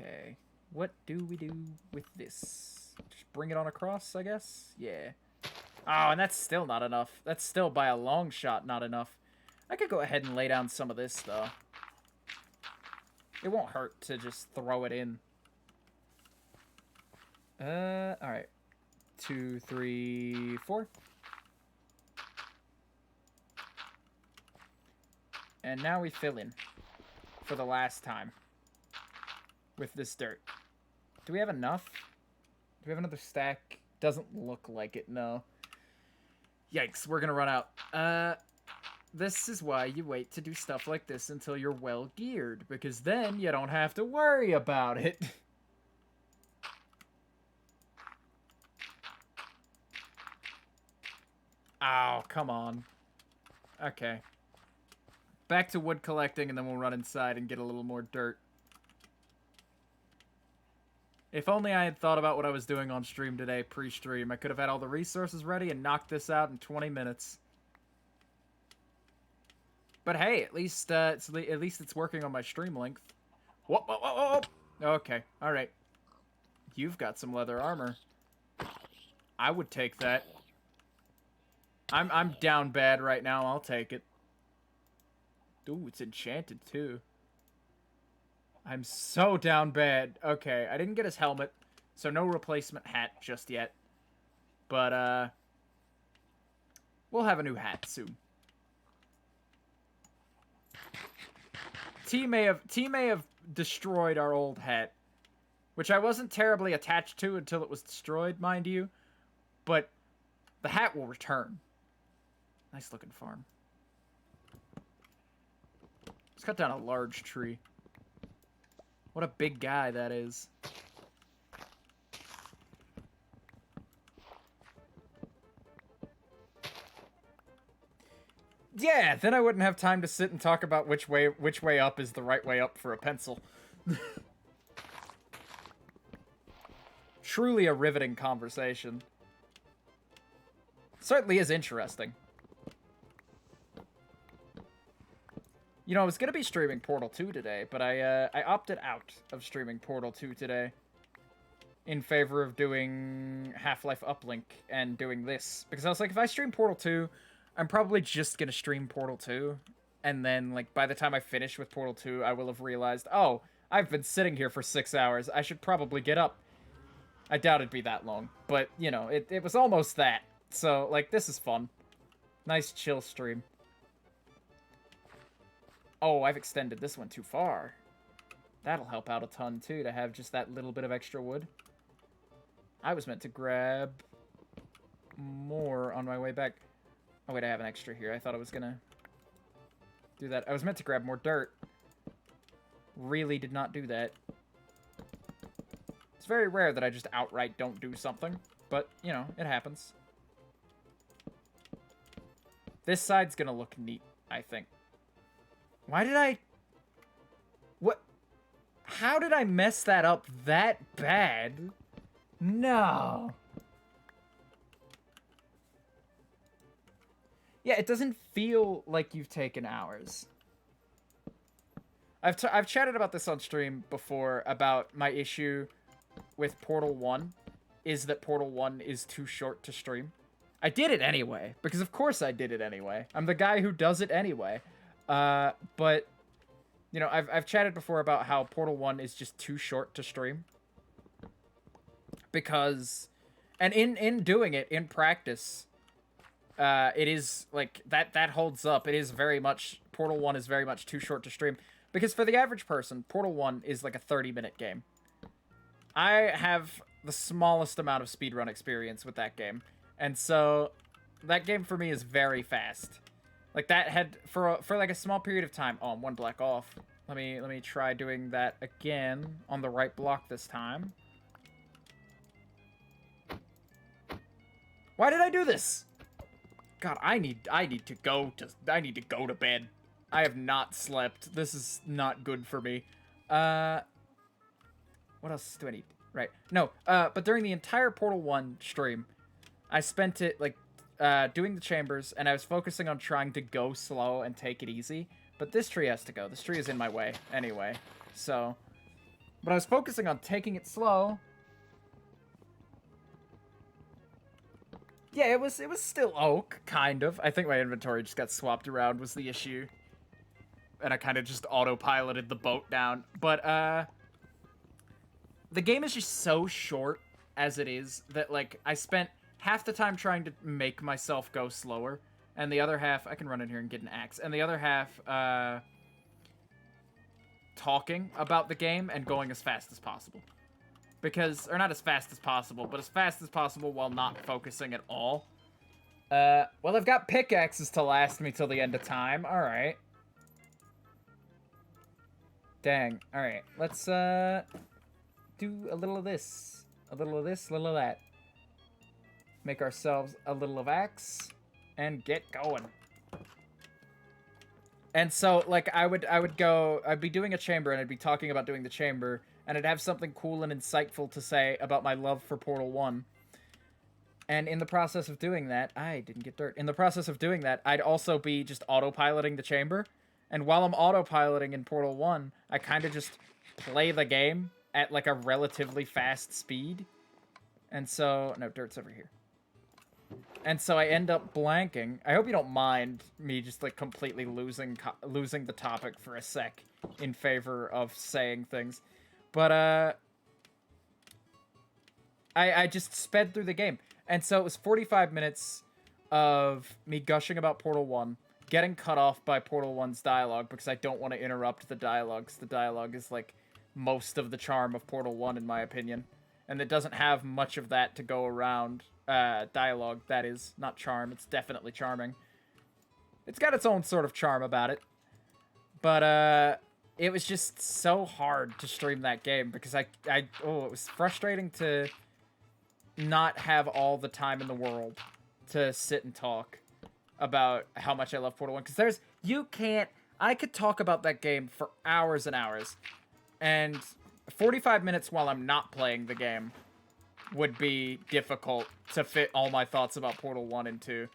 Okay. What do we do with this? Just bring it on across, I guess? Yeah. Oh, and that's still not enough. That's still by a long shot not enough. I could go ahead and lay down some of this, though. It won't hurt to just throw it in. Alright. 2, 3, 4. And now we fill in for the last time with this dirt. Do we have enough? Do we have another stack? Doesn't look like it, no. Yikes, we're gonna run out. This is why you wait to do stuff like this until you're well geared, because then you don't have to worry about it. Oh, come on. Okay. Back to wood collecting, and then we'll run inside and get a little more dirt. If only I had thought about what I was doing on stream today, pre-stream. I could have had all the resources ready and knocked this out in 20 minutes. But hey, at least it's working on my stream length. Whoa, whoa, whoa, whoa. Okay, all right. You've got some leather armor. I would take that. I'm down bad right now. I'll take it. Ooh, it's enchanted too. I'm so down bad. Okay, I didn't get his helmet, so no replacement hat just yet. But, we'll have a new hat soon. T may have destroyed our old hat, which I wasn't terribly attached to until it was destroyed, mind you. But the hat will return. Nice looking farm. Let's cut down a large tree. What a big guy that is. Yeah, then I wouldn't have time to sit and talk about which way up is the right way up for a pencil. Truly a riveting conversation. Certainly is interesting. You know, I was going to be streaming Portal 2 today, but I opted out of streaming Portal 2 today in favor of doing Half-Life Uplink and doing this. Because I was like, if I stream Portal 2, I'm probably just going to stream Portal 2. And then, like, by the time I finish with Portal 2, I will have realized, oh, I've been sitting here for 6 hours. I should probably get up. I doubt it'd be that long. But, you know, it was almost that. So, like, this is fun. Nice chill stream. Oh, I've extended this one too far. That'll help out a ton, too, to have just that little bit of extra wood. I was meant to grab more on my way back. Oh, wait, I have an extra here. I thought I was gonna do that. I was meant to grab more dirt. Really did not do that. It's very rare that I just outright don't do something. But, you know, it happens. This side's gonna look neat, I think. Why did I... What? How did I mess that up that bad? No. Yeah, it doesn't feel like you've taken hours. I've chatted about this on stream before, about my issue with Portal 1, is that Portal 1 is too short to stream. I did it anyway, because of course I did it anyway. I'm the guy who does it anyway. But, you know, I've chatted before about how Portal 1 is just too short to stream. Because, and in doing it, in practice, it is, like, that holds up. It is very much, Portal 1 is very much too short to stream. Because for the average person, Portal 1 is like a 30-minute game. I have the smallest amount of speedrun experience with that game. And so, that game for me is very fast. Like, that had, for like a small period of time... Oh, I'm one block off. Let me try doing that again on the right block this time. Why did I do this? God, I need to go to bed. I have not slept. This is not good for me. What else do I need? Right. No, but during the entire Portal 1 stream, I spent it, like, doing the chambers, and I was focusing on trying to go slow and take it easy. But this tree has to go. This tree is in my way anyway. So, But I was focusing on taking it slow. Yeah, it was still oak, kind of. I think my inventory just got swapped around was the issue. And I kind of just autopiloted the boat down. But, the game is just so short as it is that, like, I spent half the time trying to make myself go slower. And the other half, I can run in here and get an axe. And the other half, talking about the game and going as fast as possible. Because, or not as fast as possible, but as fast as possible while not focusing at all. Well, I've got pickaxes to last me till the end of time. Alright. Dang. Alright. Let's, do a little of this. A little of this, a little of that. Make ourselves a little of axe. And get going. And so, like, I'd be doing a chamber, and I'd be talking about doing the chamber, and I'd have something cool and insightful to say about my love for Portal 1. And in the process of doing that, I didn't get dirt. In the process of doing that, I'd also be just autopiloting the chamber. And while I'm autopiloting in Portal 1, I kind of just play the game at, like, a relatively fast speed. And so, no, dirt's over here. And so I end up blanking. I hope you don't mind me just, like, completely losing the topic for a sec in favor of saying things. But, I just sped through the game. And so it was 45 minutes of me gushing about Portal 1, getting cut off by Portal 1's dialogue because I don't want to interrupt the dialogue, because the dialogue is, like, most of the charm of Portal 1, in my opinion. And it doesn't have much of that to go around. Dialogue, that is. Not charm. It's definitely charming. It's got its own sort of charm about it. But, it was just so hard to stream that game because it was frustrating to not have all the time in the world to sit and talk about how much I love Portal 1. Because I could talk about that game for hours and hours. And 45 minutes while I'm not playing the game would be difficult to fit all my thoughts about Portal 1 and 2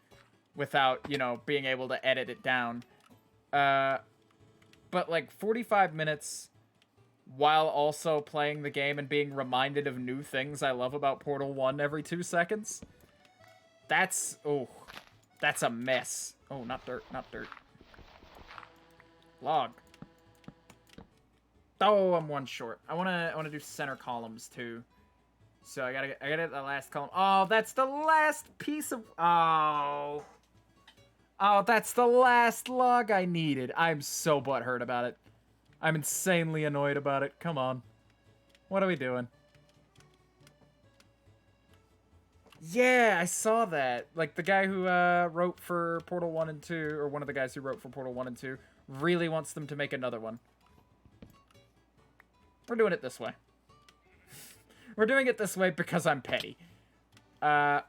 without, you know, being able to edit it down. But, like, 45 minutes while also playing the game and being reminded of new things I love about Portal 1 every 2 seconds, that's a mess. Oh, not dirt, not dirt. Log. Oh, I'm one short. I wanna do center columns too. So I gotta get the last column. Oh, that's the last piece of... Oh, that's the last log I needed. I'm so butthurt about it. I'm insanely annoyed about it. Come on. What are we doing? Yeah, I saw that. Like, the guy who wrote for Portal 1 and 2, or one of the guys who wrote for Portal 1 and 2, really wants them to make another one. We're doing it this way. We're doing it this way because I'm petty. But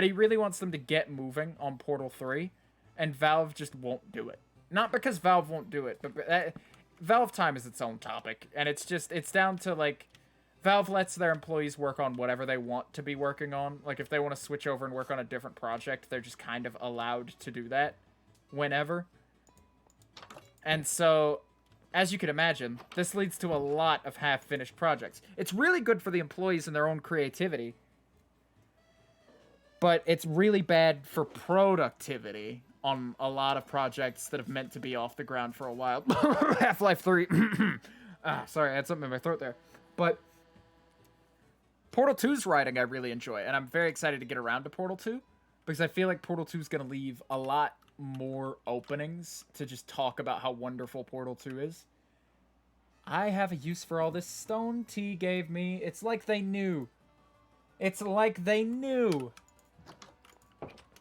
he really wants them to get moving on Portal 3, and Valve just won't do it. Not because Valve won't do it, but Valve time is its own topic, and it's down to, like, Valve lets their employees work on whatever they want to be working on. Like, if they want to switch over and work on a different project, they're just kind of allowed to do that whenever. And so, as you can imagine, this leads to a lot of half-finished projects. It's really good for the employees and their own creativity, but it's really bad for productivity on a lot of projects that have meant to be off the ground for a while. Half-Life 3. Sorry, I had something in my throat there. But Portal 2's writing I really enjoy, and I'm very excited to get around to Portal 2, because I feel like Portal 2 is going to leave a lot more openings to just talk about how wonderful Portal 2 is. I have a use for all this stone T gave me. It's like they knew. It's like they knew.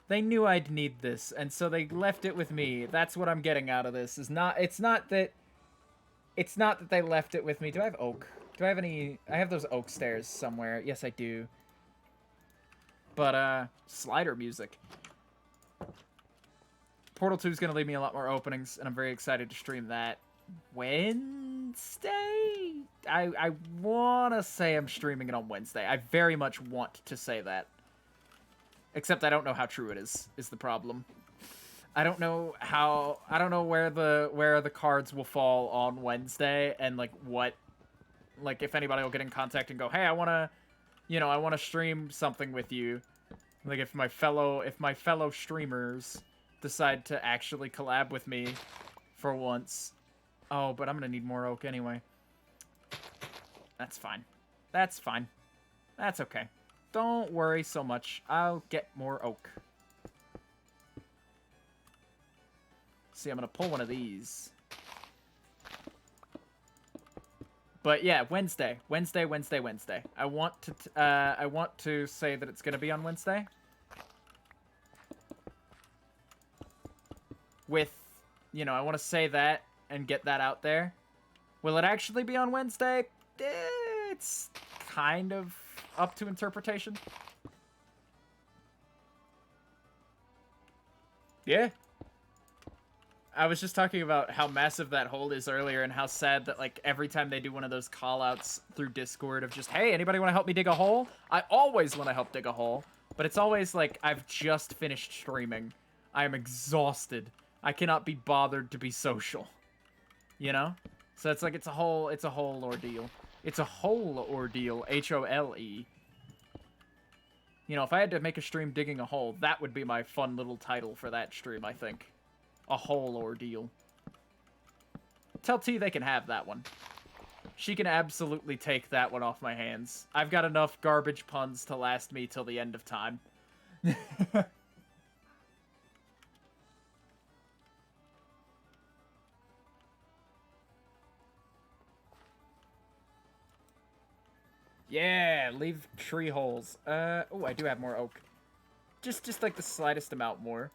They knew I'd need this, and so they left it with me. That's what I'm getting out of this. It's not that they left it with me. Do I have oak? Do I have any... I have those oak stairs somewhere. Yes, I do. But, slider music. Portal 2 is going to leave me a lot more openings, and I'm very excited to stream that Wednesday? I want to say I'm streaming it on Wednesday. I very much want to say that. Except I don't know how true it is the problem. I don't know where the cards will fall on Wednesday, and, like, what Like, if anybody will get in contact and go, hey, I want to, you know, I want to stream something with you. Like, if my fellow streamers decide to actually collab with me for once. Oh, but I'm going to need more oak anyway. That's fine. That's fine. That's okay. Don't worry so much. I'll get more oak. See, I'm going to pull one of these. But yeah, Wednesday. I want to say that it's going to be on Wednesday. With, you know, I want to say that and get that out there. Will it actually be on Wednesday? It's kind of up to interpretation. Yeah. I was just talking about how massive that hold is earlier and how sad that, like, every time they do one of those call-outs through Discord of just, hey, anybody want to help me dig a hole? I always want to help dig a hole, but it's always like, I've just finished streaming. I am exhausted. I cannot be bothered to be social. You know? So it's like, it's a whole ordeal. It's a whole ordeal, H-O-L-E. You know, if I had to make a stream digging a hole, that would be my fun little title for that stream, I think. A whole ordeal. Tell T they can have that one. She can absolutely take that one off my hands. I've got enough garbage puns to last me till the end of time. Yeah, leave tree holes. Oh, I do have more oak. Just like the slightest amount more.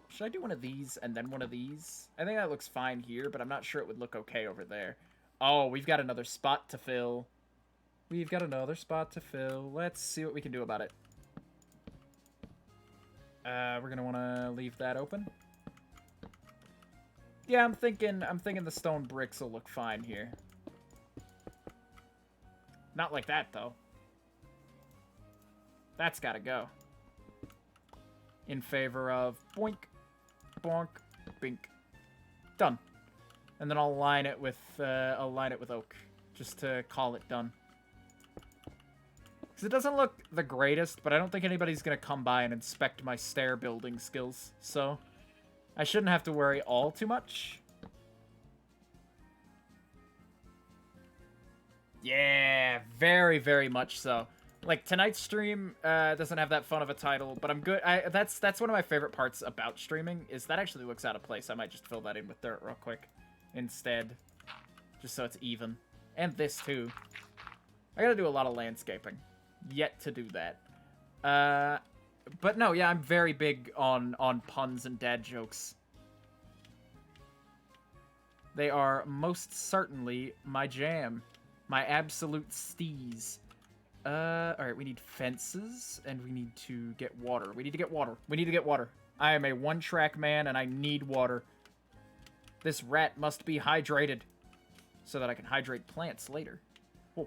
Should I do one of these and then one of these? I think that looks fine here, but I'm not sure it would look okay over there. Oh, we've got another spot to fill. We've got another spot to fill. Let's see what we can do about it. We're gonna want to leave that open. Yeah, I'm thinking the stone bricks will look fine here. Not like that, though. That's gotta go. In favor of boink, bonk, bink. Done. And then I'll line it with oak, just to call it done. Because it doesn't look the greatest, but I don't think anybody's gonna come by and inspect my stair building skills, so I shouldn't have to worry all too much. Yeah, very, very much so. Like, tonight's stream doesn't have that fun of a title, but I'm good. That's one of my favorite parts about streaming, is that actually looks out of place. I might just fill that in with dirt real quick instead, just so it's even. And this, too. I gotta do a lot of landscaping. Yet to do that. But no, yeah, I'm very big on puns and dad jokes. They are most certainly my jam. My absolute steez. Alright, we need fences, and we need to get water. We need to get water. I am a one-track man, and I need water. This rat must be hydrated, so that I can hydrate plants later. Oh.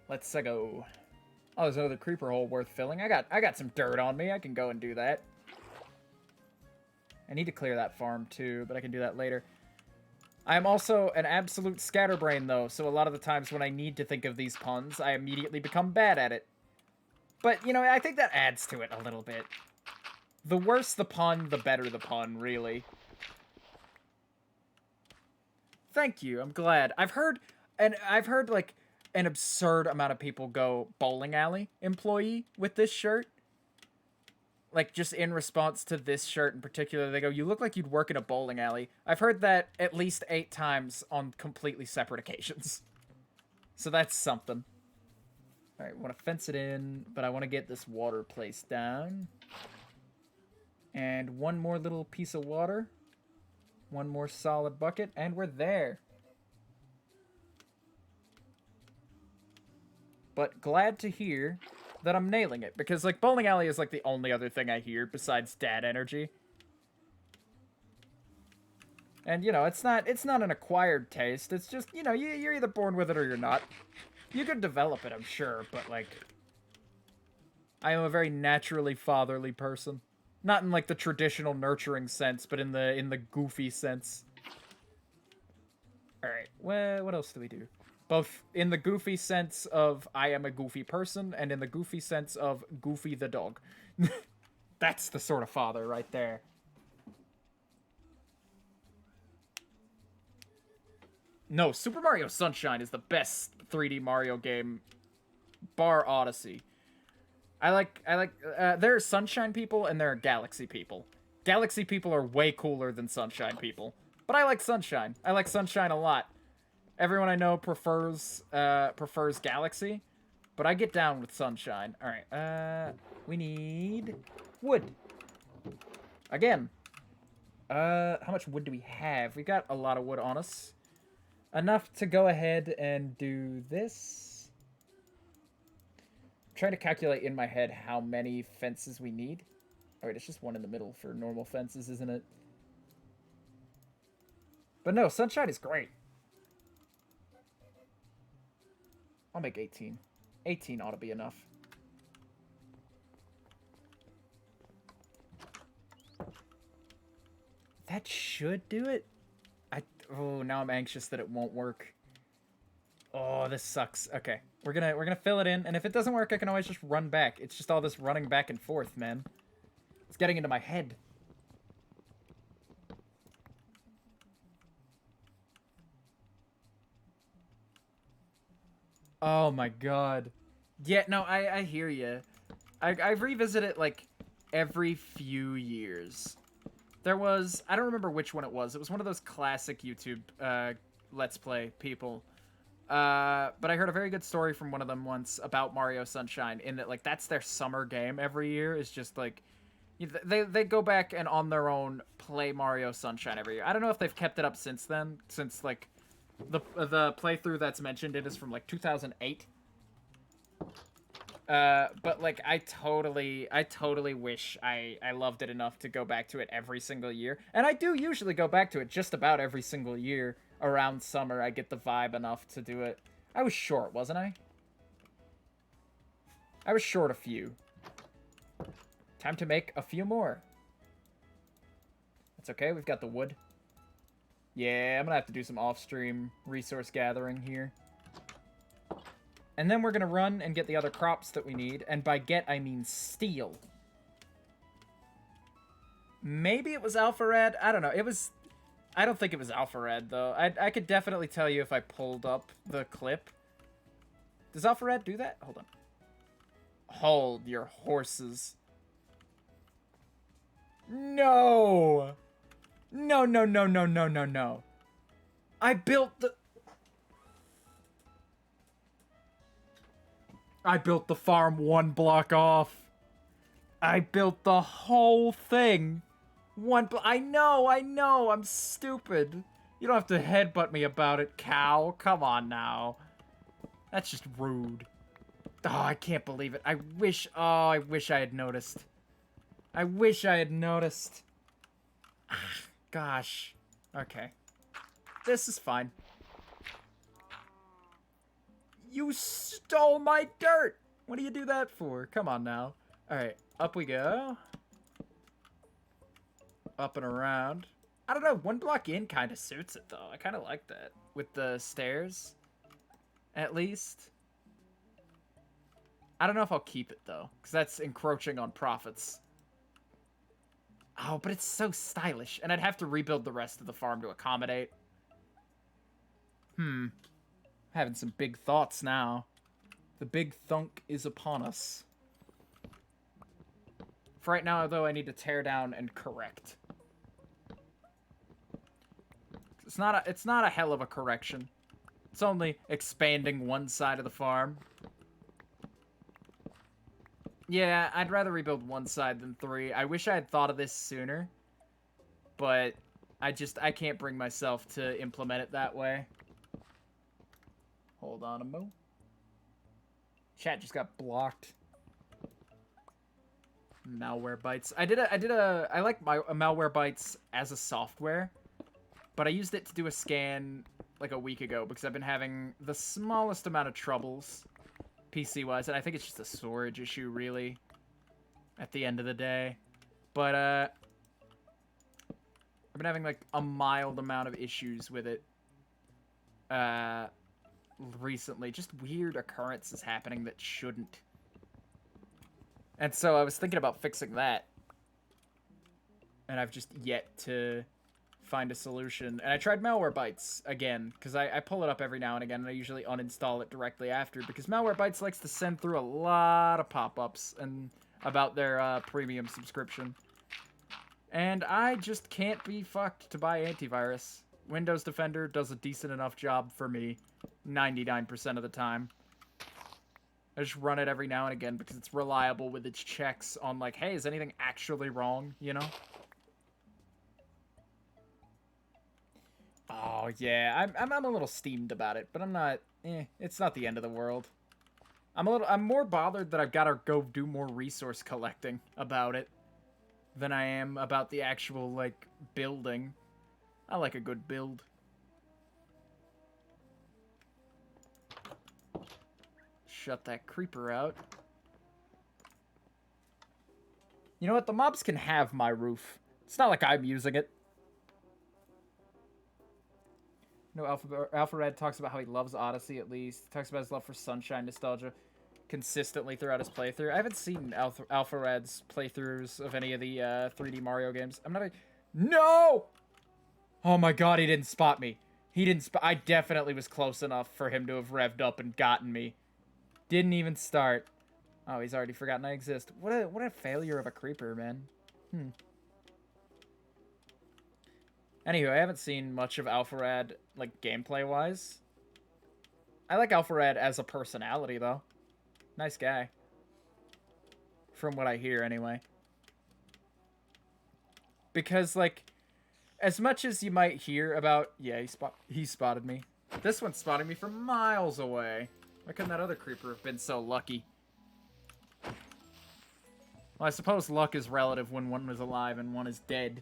Let's go. Oh, there's another creeper hole worth filling. I got some dirt on me. I can go and do that. I need to clear that farm, too, but I can do that later. I am also an absolute scatterbrain, though, so a lot of the times when I need to think of these puns, I immediately become bad at it. But, you know, I think that adds to it a little bit. The worse the pun, the better the pun, really. Thank you, I'm glad. I've heard, like, an absurd amount of people go bowling alley employee with this shirt. Like, just in response to this shirt in particular, they go, you look like you'd work in a bowling alley. I've heard that at least 8 times on completely separate occasions. So that's something. Alright, want to fence it in, but I want to get this water placed down. And one more little piece of water. One more solid bucket, and we're there. But glad to hear that I'm nailing it, because, like, bowling alley is, like, the only other thing I hear besides dad energy. And, you know, it's not an acquired taste, it's just, you know, you're either born with it or you're not. You could develop it, I'm sure, but, like, I am a very naturally fatherly person. Not in like the traditional nurturing sense, but in the goofy sense. All right, what else do we do? Both in the goofy sense of I am a goofy person, and in the goofy sense of Goofy the dog. That's the sort of father right there. No, Super Mario Sunshine is the best 3D Mario game, bar Odyssey. There are Sunshine people and there are Galaxy people. Galaxy people are way cooler than Sunshine people. But I like Sunshine. I like Sunshine a lot. Everyone I know prefers Galaxy, but I get down with Sunshine. All right, we need wood. Again. How much wood do we have? We got a lot of wood on us. Enough to go ahead and do this. I'm trying to calculate in my head how many fences we need. All right, it's just one in the middle for normal fences, isn't it? But no, Sunshine is great. I'll make 18. 18 ought to be enough. That should do it. Oh, now I'm anxious that it won't work. Oh, this sucks. Okay, we're gonna fill it in, and if it doesn't work, I can always just run back. It's just all this running back and forth, man. It's getting into my head. Oh my god. Yeah, no, I hear you. I revisit it like every few years. There was, I don't remember which one it was. It was one of those classic YouTube Let's Play people. But I heard a very good story from one of them once about Mario Sunshine, in that, like, that's their summer game every year. Is just, like, they go back and on their own play Mario Sunshine every year. I don't know if they've kept it up since then, since, like, the playthrough that's mentioned, it is from, like, 2008. But like I totally wish I loved it enough to go back to it every single year. And I do usually go back to it just about every single year around summer. I get the vibe enough to do it. I was short, wasn't I? I was short a few. Time to make a few more. That's okay, we've got the wood. Yeah, I'm gonna have to do some off-stream resource gathering here. And then we're going to run and get the other crops that we need. And by get, I mean steal. Maybe it was Alpha Red. I don't know. It was... I don't think it was Alpha Red, though. I could definitely tell you if I pulled up the clip. Does Alpha Red do that? Hold on. Hold your horses. No! No, no, no, no, no, no, no. I built the... I built the farm one block off. I built the whole thing. I know, I'm stupid. You don't have to headbutt me about it, cow. Come on now. That's just rude. Oh, I can't believe it. I wish I had noticed. I wish I had noticed. Ah, gosh. Okay. This is fine. You stole my dirt! What do you do that for? Come on now. Alright, up we go. Up and around. I don't know, one block in kind of suits it, though. I kind of like that. With the stairs, at least. I don't know if I'll keep it, though, because that's encroaching on profits. Oh, but it's so stylish, and I'd have to rebuild the rest of the farm to accommodate. Having some big thoughts now. The big thunk is upon us. For right now, though, I need to tear down and correct. It's not a hell of a correction. It's only expanding one side of the farm. Yeah, I'd rather rebuild one side than three. I wish I had thought of this sooner. But I can't bring myself to implement it that way. Hold on a mo. Chat just got blocked. Malware bytes. I like my malware bytes as a software, but I used it to do a scan like a week ago because I've been having the smallest amount of troubles PC wise, and I think it's just a storage issue really at the end of the day. But, I've been having, like, a mild amount of issues with it. Recently. Just weird occurrences happening that shouldn't. And so I was thinking about fixing that. And I've just yet to find a solution. And I tried Malwarebytes again, because I pull it up every now and again, and I usually uninstall it directly after, because Malwarebytes likes to send through a lot of pop-ups and about their premium subscription. And I just can't be fucked to buy antivirus. Windows Defender does a decent enough job for me 99% of the time. I just run it every now and again because it's reliable with its checks on, like, hey, is anything actually wrong, you know? Oh, yeah, I'm a little steamed about it, but I'm not, it's not the end of the world. I'm more bothered that I've got to go do more resource collecting about it than I am about the actual, like, building. I like a good build. Shut that creeper out. You know what? The mobs can have my roof. It's not like I'm using it. No, Alpha Red talks about how he loves Odyssey, at least. He talks about his love for Sunshine nostalgia consistently throughout his playthrough. I haven't seen Alpha Red's playthroughs of any of the 3D Mario games. I'm not a... No! Oh my god, he didn't spot me. He didn't I definitely was close enough for him to have revved up and gotten me. Didn't even start. Oh, he's already forgotten I exist. What a failure of a creeper, man. Anywho, I haven't seen much of Alpharad, like, gameplay-wise. I like Alpharad as a personality, though. Nice guy. From what I hear, anyway. Because, like, as much as you might hear about... Yeah, he spotted me. This one's spotting me from miles away. Why couldn't that other creeper have been so lucky? Well, I suppose luck is relative when one is alive and one is dead.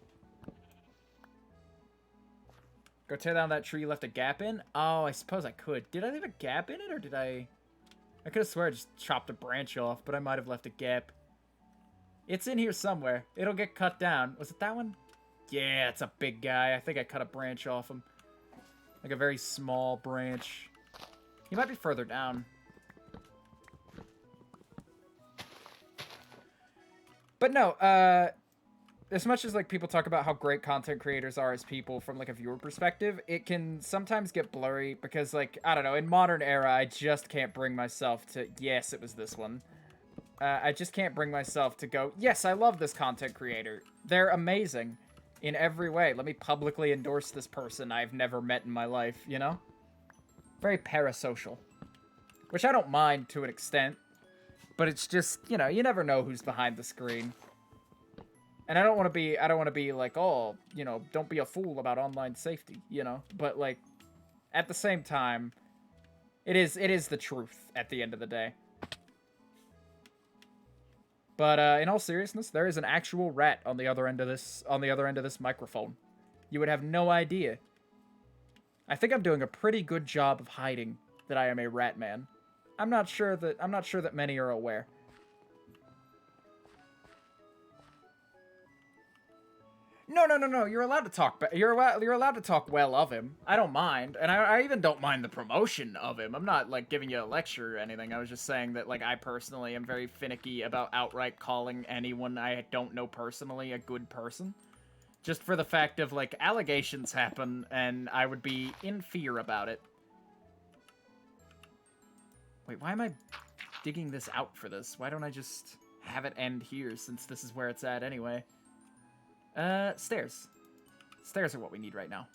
Go tear down that tree you left a gap in? Oh, I suppose I could. Did I leave a gap in it, or did I... I could have sworn I just chopped a branch off, but I might have left a gap. It's in here somewhere. It'll get cut down. Was it that one? Yeah, it's a big guy. I think I cut a branch off him. Like a very small branch. He might be further down. But no, as much as, like, people talk about how great content creators are as people from, like, a viewer perspective, it can sometimes get blurry because, like, I don't know, in modern era, I just can't bring myself to... Yes, it was this one. I just can't bring myself to go, yes, I love this content creator. They're amazing in every way. Let me publicly endorse this person I've never met in my life, you know? Very parasocial. Which I don't mind to an extent. But it's just, you know, you never know who's behind the screen. And I don't want to be like, oh, you know, don't be a fool about online safety, you know? But, like, at the same time, it is the truth at the end of the day. But in all seriousness, there is an actual rat on the other end of this microphone. You would have no idea. I think I'm doing a pretty good job of hiding that I am a rat man. I'm not sure that many are aware. No. You're allowed to talk. You're allowed to talk well of him. I don't mind, and I even don't mind the promotion of him. I'm not, like, giving you a lecture or anything. I was just saying that, like, I personally am very finicky about outright calling anyone I don't know personally a good person, just for the fact of, like, allegations happen, and I would be in fear about it. Wait, why am I digging this out for this? Why don't I just have it end here, since this is where it's at anyway? Stairs. Stairs are what we need right now.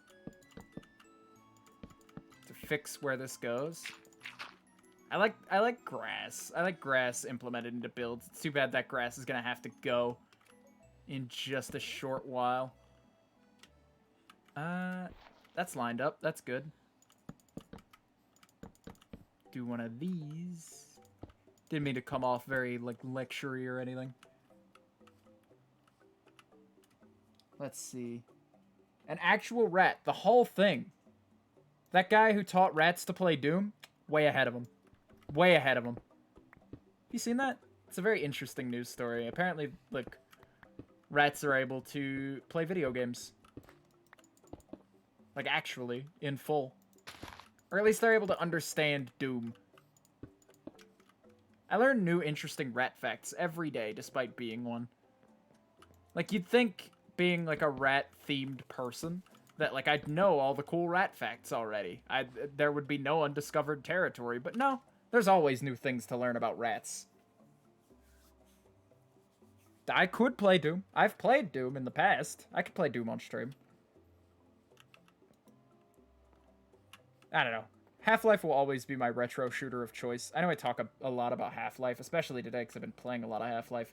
To fix where this goes. I like grass. I like grass implemented into builds. It's too bad that grass is gonna have to go in just a short while. That's lined up. That's good. Do one of these. Didn't mean to come off very, like, lecture-y or anything. Let's see. An actual rat. The whole thing. That guy who taught rats to play Doom, way ahead of him. Way ahead of him. You seen that? It's a very interesting news story. Apparently, like, rats are able to play video games. Like, actually, in full. Or at least they're able to understand Doom. I learn new interesting rat facts every day, despite being one. Like, you'd think, being, like, a rat-themed person, that, like, I'd know all the cool rat facts already. There would be no undiscovered territory, but no. There's always new things to learn about rats. I could play Doom. I've played Doom in the past. I could play Doom on stream. I don't know. Half-Life will always be my retro shooter of choice. I know I talk a lot about Half-Life, especially today because I've been playing a lot of Half-Life.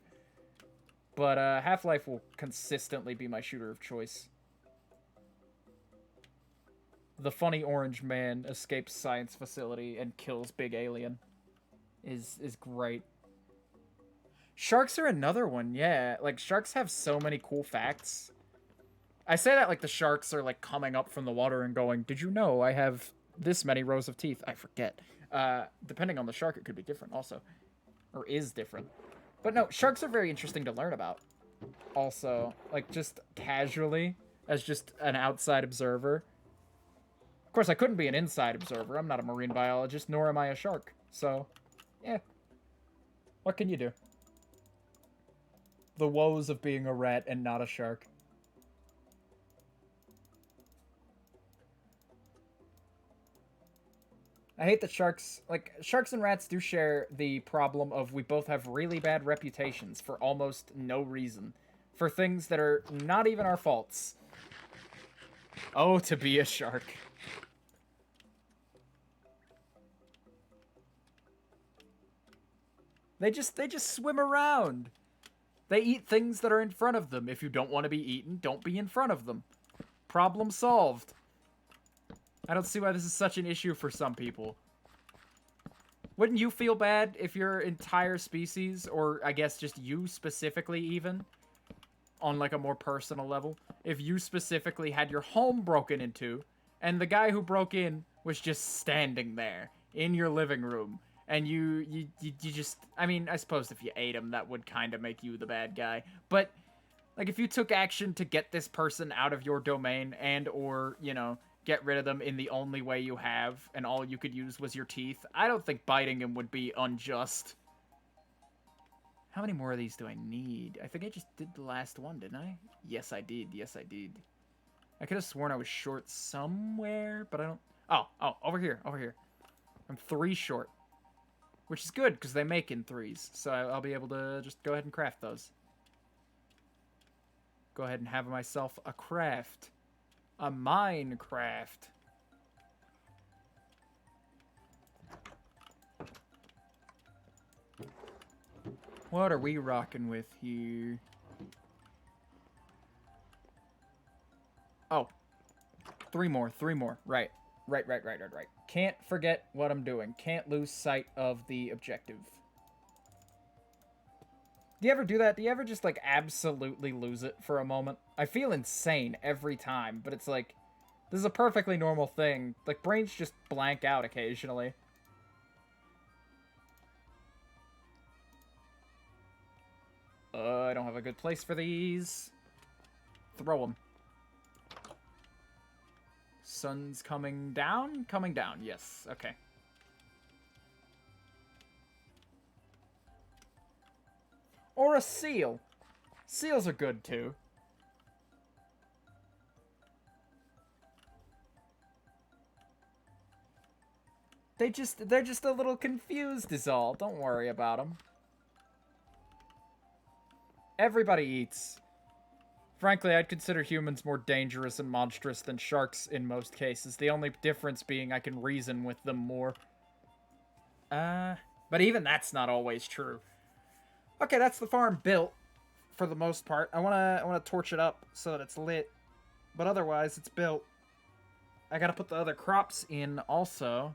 But Half-Life will consistently be my shooter of choice. The funny orange man escapes science facility and kills big alien is great. Sharks are another one, yeah. Like, sharks have so many cool facts. I say that like the sharks are, like, coming up from the water and going, did you know I have this many rows of teeth? I forget. Depending on the shark, it could be different also. Or is different. But no, sharks are very interesting to learn about. Also, like, just casually, as just an outside observer. Of course, I couldn't be an inside observer. I'm not a marine biologist, nor am I a shark. So, yeah. What can you do? The woes of being a rat and not a shark. I hate that sharks and rats do share the problem of we both have really bad reputations for almost no reason. For things that are not even our faults. Oh, to be a shark. They just swim around. They eat things that are in front of them. If you don't want to be eaten, don't be in front of them. Problem solved. I don't see why this is such an issue for some people. Wouldn't you feel bad if your entire species, or I guess just you specifically even, on like a more personal level, if you specifically had your home broken into, and the guy who broke in was just standing there in your living room, and you just, I mean, I suppose if you ate him, that would kind of make you the bad guy, but like if you took action to get this person out of your domain and or, you know, get rid of them in the only way you have, and all you could use was your teeth, I don't think biting him would be unjust. How many more of these do I need? I think I just did the last one, didn't I? Yes, I did. Yes, I did. I could have sworn I was short somewhere, but I don't... Oh, over here, over here. I'm 3 short. Which is good, because they make in 3s, so I'll be able to just go ahead and craft those. Go ahead and have myself a craft. A Minecraft. What are we rocking with here? Oh. 3 more. Right. Right. Can't forget what I'm doing. Can't lose sight of the objective. Do you ever do that? Do you ever just, like, absolutely lose it for a moment? I feel insane every time, but it's like, this is a perfectly normal thing. Like, brains just blank out occasionally. I don't have a good place for these. Throw them. Sun's coming down? Coming down, yes. Okay. Or a seal. Seals are good, too. They're just a little confused is all. Don't worry about them. Everybody eats. Frankly, I'd consider humans more dangerous and monstrous than sharks in most cases. The only difference being I can reason with them more. But even that's not always true. Okay, that's the farm built, for the most part. I wanna torch it up so that it's lit, but otherwise it's built. I gotta put the other crops in also,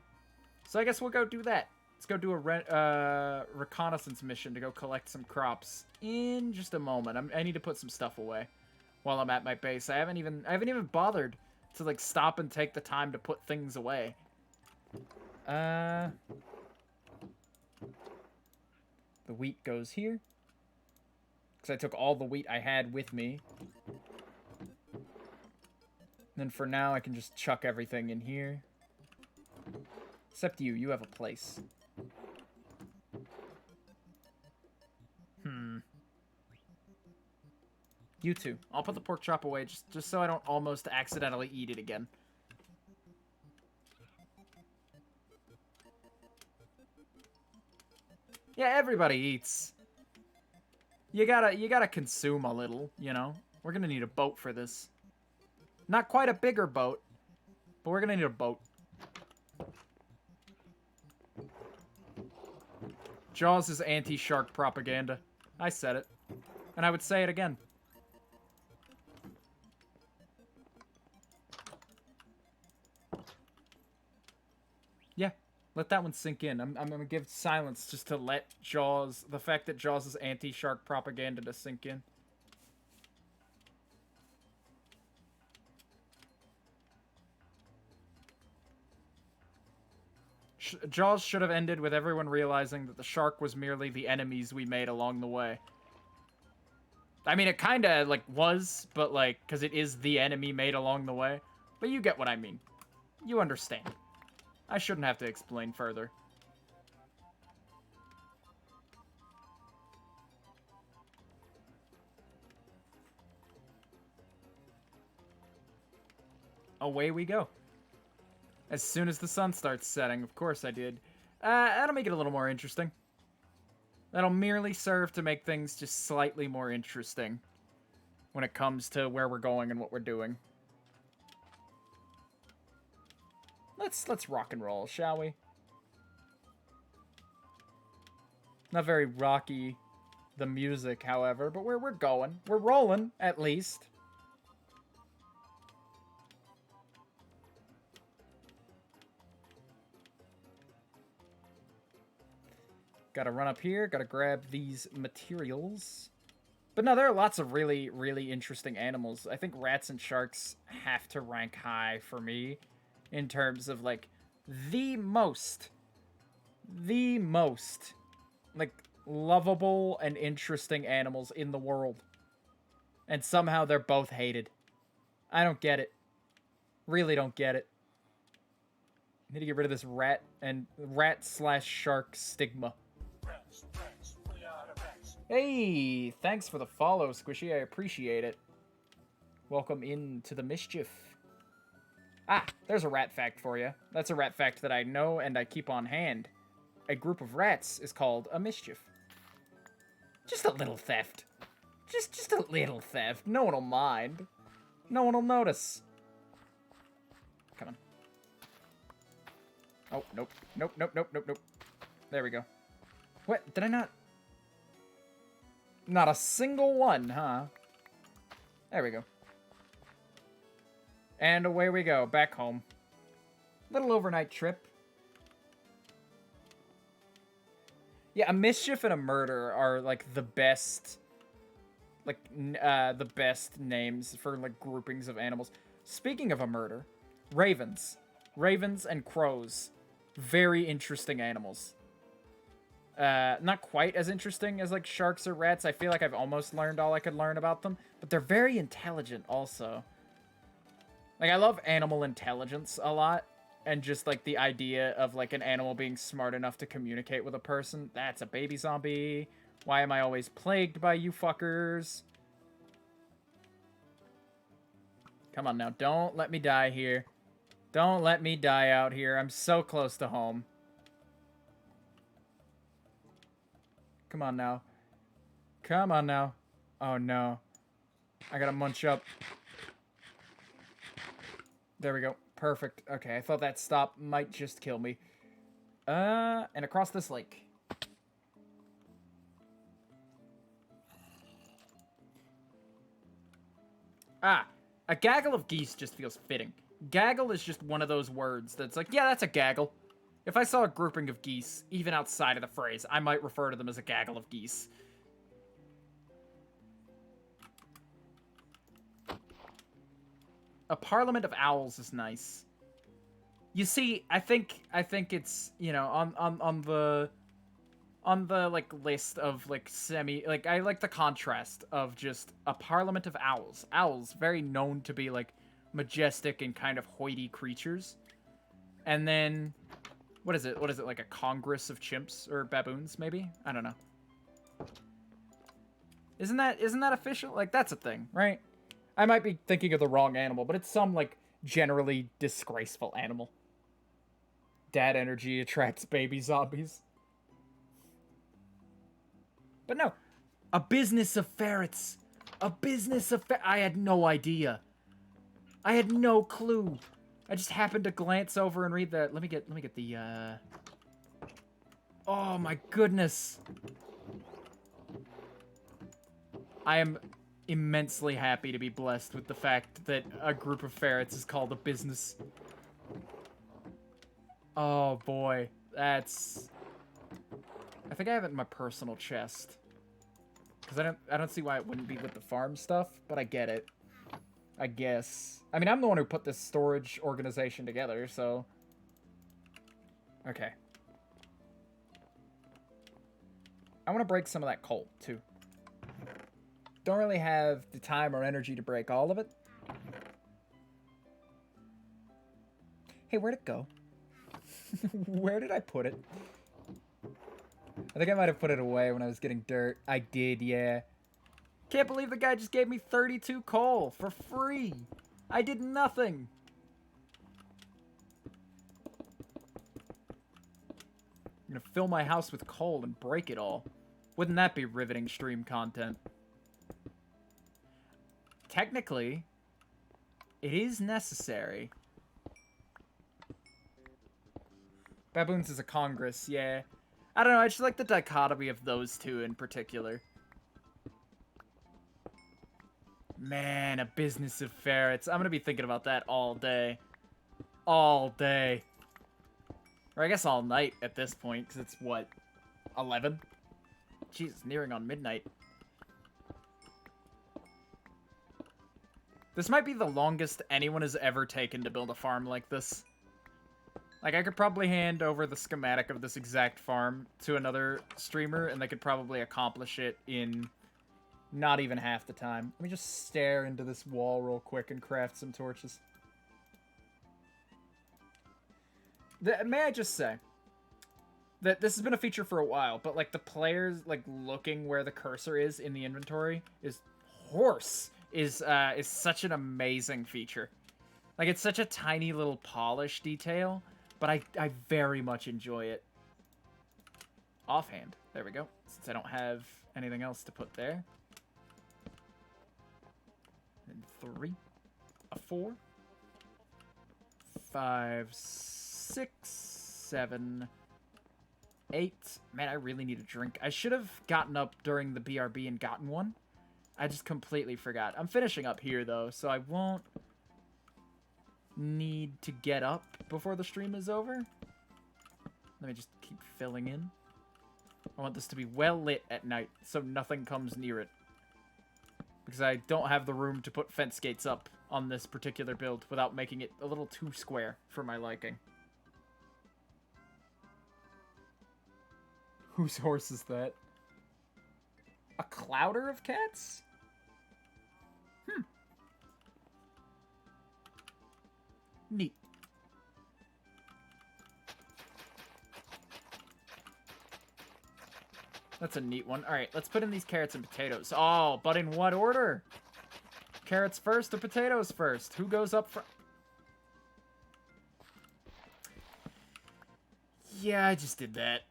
so I guess we'll go do that. Let's go do a reconnaissance mission to go collect some crops in just a moment. I need to put some stuff away while I'm at my base. I haven't even bothered to like stop and take the time to put things away. The wheat goes here. Because I took all the wheat I had with me. And then for now, I can just chuck everything in here. Except you. You have a place. You too. I'll put the pork chop away just so I don't almost accidentally eat it again. Yeah, everybody eats. You gotta consume a little, you know? We're gonna need a boat for this. Not quite a bigger boat, but we're gonna need a boat. Jaws is anti-shark propaganda. I said it. And I would say it again. Yeah, let that one sink in. I'm gonna give silence just to let Jaws, the fact that Jaws is anti-shark propaganda to sink in. Jaws should have ended with everyone realizing that the shark was merely the enemies we made along the way. I mean, it kinda, like, was, but, like, because it is the enemy made along the way. But you get what I mean. You understand. I shouldn't have to explain further. Away we go. As soon as the sun starts setting, of course I did. That'll make it a little more interesting. That'll merely serve to make things just slightly more interesting when it comes to where we're going and what we're doing. Let's rock and roll, shall we? Not very rocky, the music, however, but we're going. We're rolling, at least. Gotta run up here, gotta grab these materials. But no, there are lots of really, really interesting animals. I think rats and sharks have to rank high for me in terms of, like, the most, like, lovable and interesting animals in the world. And somehow they're both hated. I don't get it. Really don't get it. Need to get rid of this rat/shark stigma. Hey, thanks for the follow, Squishy. I appreciate it. Welcome into the mischief. Ah, there's a rat fact for you. That's a rat fact that I know and I keep on hand. A group of rats is called a mischief. Just a little theft. Just a little theft. No one will mind. No one will notice. Come on. Oh, nope. Nope. There we go. What? Did I not? Not a single one, huh? There we go. And away we go, back home. Little overnight trip. Yeah, a mischief and a murder are, like, the best... Like, the best names for, like, groupings of animals. Speaking of a murder, ravens. Ravens and crows. Very interesting animals. Not quite as interesting as, like, sharks or rats. I feel like I've almost learned all I could learn about them. But they're very intelligent, also. Like, I love animal intelligence a lot. And just, like, the idea of, like, an animal being smart enough to communicate with a person. That's a baby zombie. Why am I always plagued by you fuckers? Come on now. Don't let me die here. Don't let me die out here. I'm so close to home. Come on now. Come on now. Oh, no. I gotta munch up. There we go. Perfect. Okay, I thought that stop might just kill me. And across this lake. Ah, a gaggle of geese just feels fitting. Gaggle is just one of those words that's like, yeah, that's a gaggle. If I saw a grouping of geese, even outside of the phrase, I might refer to them as a gaggle of geese. A parliament of owls is nice. You see, I think it's, you know, on the on the like list of like like I like the contrast of just a parliament of owls. Owls very known to be like majestic and kind of hoity creatures. And then what is it? What is it, like a congress of chimps or baboons maybe? I don't know. Isn't that official? Like that's a thing, right? I might be thinking of the wrong animal, but it's some like generally disgraceful animal. Dad energy attracts baby zombies. But no, a business of ferrets. A business of I had no idea. I had no clue. I just happened to glance over and read that. Let me get the Oh my goodness. I am immensely happy to be blessed with the fact that a group of ferrets is called a business. Oh boy, that's... I think I have it in my personal chest. Because I don't see why it wouldn't be with the farm stuff, but I get it. I guess. I mean, I'm the one who put this storage organization together, so... Okay. I want to break some of that coal, too. Don't really have the time or energy to break all of it. Hey, where'd it go? Where did I put it? I think I might have put it away when I was getting dirt. I did, yeah. Can't believe the guy just gave me 32 coal for free. I did nothing. I'm gonna fill my house with coal and break it all. Wouldn't that be riveting stream content? Technically, it is necessary. Baboons is a congress, yeah. I don't know, I just like the dichotomy of those two in particular. Man, a business of ferrets. I'm gonna be thinking about that all day. All day. Or I guess all night at this point, because it's, what, 11? Jeez, nearing on midnight. This might be the longest anyone has ever taken to build a farm like this. Like, I could probably hand over the schematic of this exact farm to another streamer, and they could probably accomplish it in not even half the time. Let me just stare into this wall real quick and craft some torches. May I just say that this has been a feature for a while, but, like, the players, like, looking where the cursor is in the inventory is such an amazing feature. Like, it's such a tiny little polish detail, but I very much enjoy it. Offhand. There we go. Since I don't have anything else to put there. And 3, a 4, 5, 6, 7, 8. Man, I really need a drink. I should have gotten up during the BRB and gotten one. I just completely forgot. I'm finishing up here, though, so I won't need to get up before the stream is over. Let me just keep filling in. I want this to be well lit at night, so nothing comes near it. Because I don't have the room to put fence gates up on this particular build without making it a little too square for my liking. Whose horse is that? A clouder of cats? Neat. That's a neat one. Alright, let's put in these carrots and potatoes. Oh, but in what order? Carrots first or potatoes first? Who goes up front? Yeah, I just did that.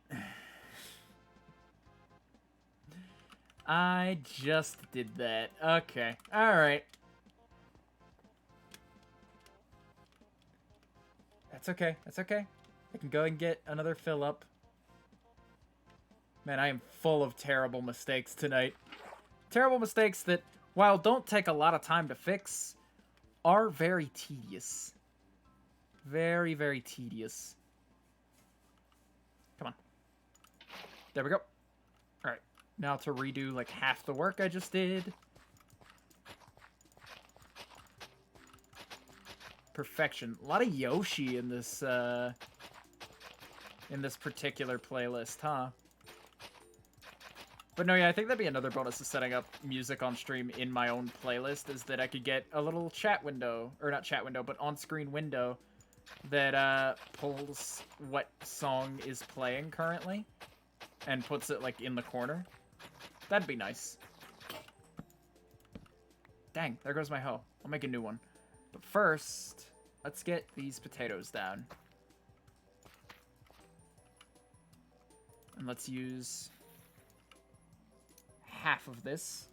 I just did that. Okay. Alright. That's okay. That's okay. I can go and get another fill up. Man, I am full of terrible mistakes tonight. Terrible mistakes that, while don't take a lot of time to fix, are very tedious. Very, very tedious. Come on. There we go. Alright. Now to redo, like, half the work I just did. Perfection. A lot of Yoshi in this particular playlist, huh? But no, yeah, I think that'd be another bonus of setting up music on stream in my own playlist, is that I could get a little chat window, or not chat window, but on-screen window that pulls what song is playing currently and puts it, like, in the corner. That'd be nice. Dang, there goes my hoe. I'll make a new one. But first, let's get these potatoes down. And let's use half of this.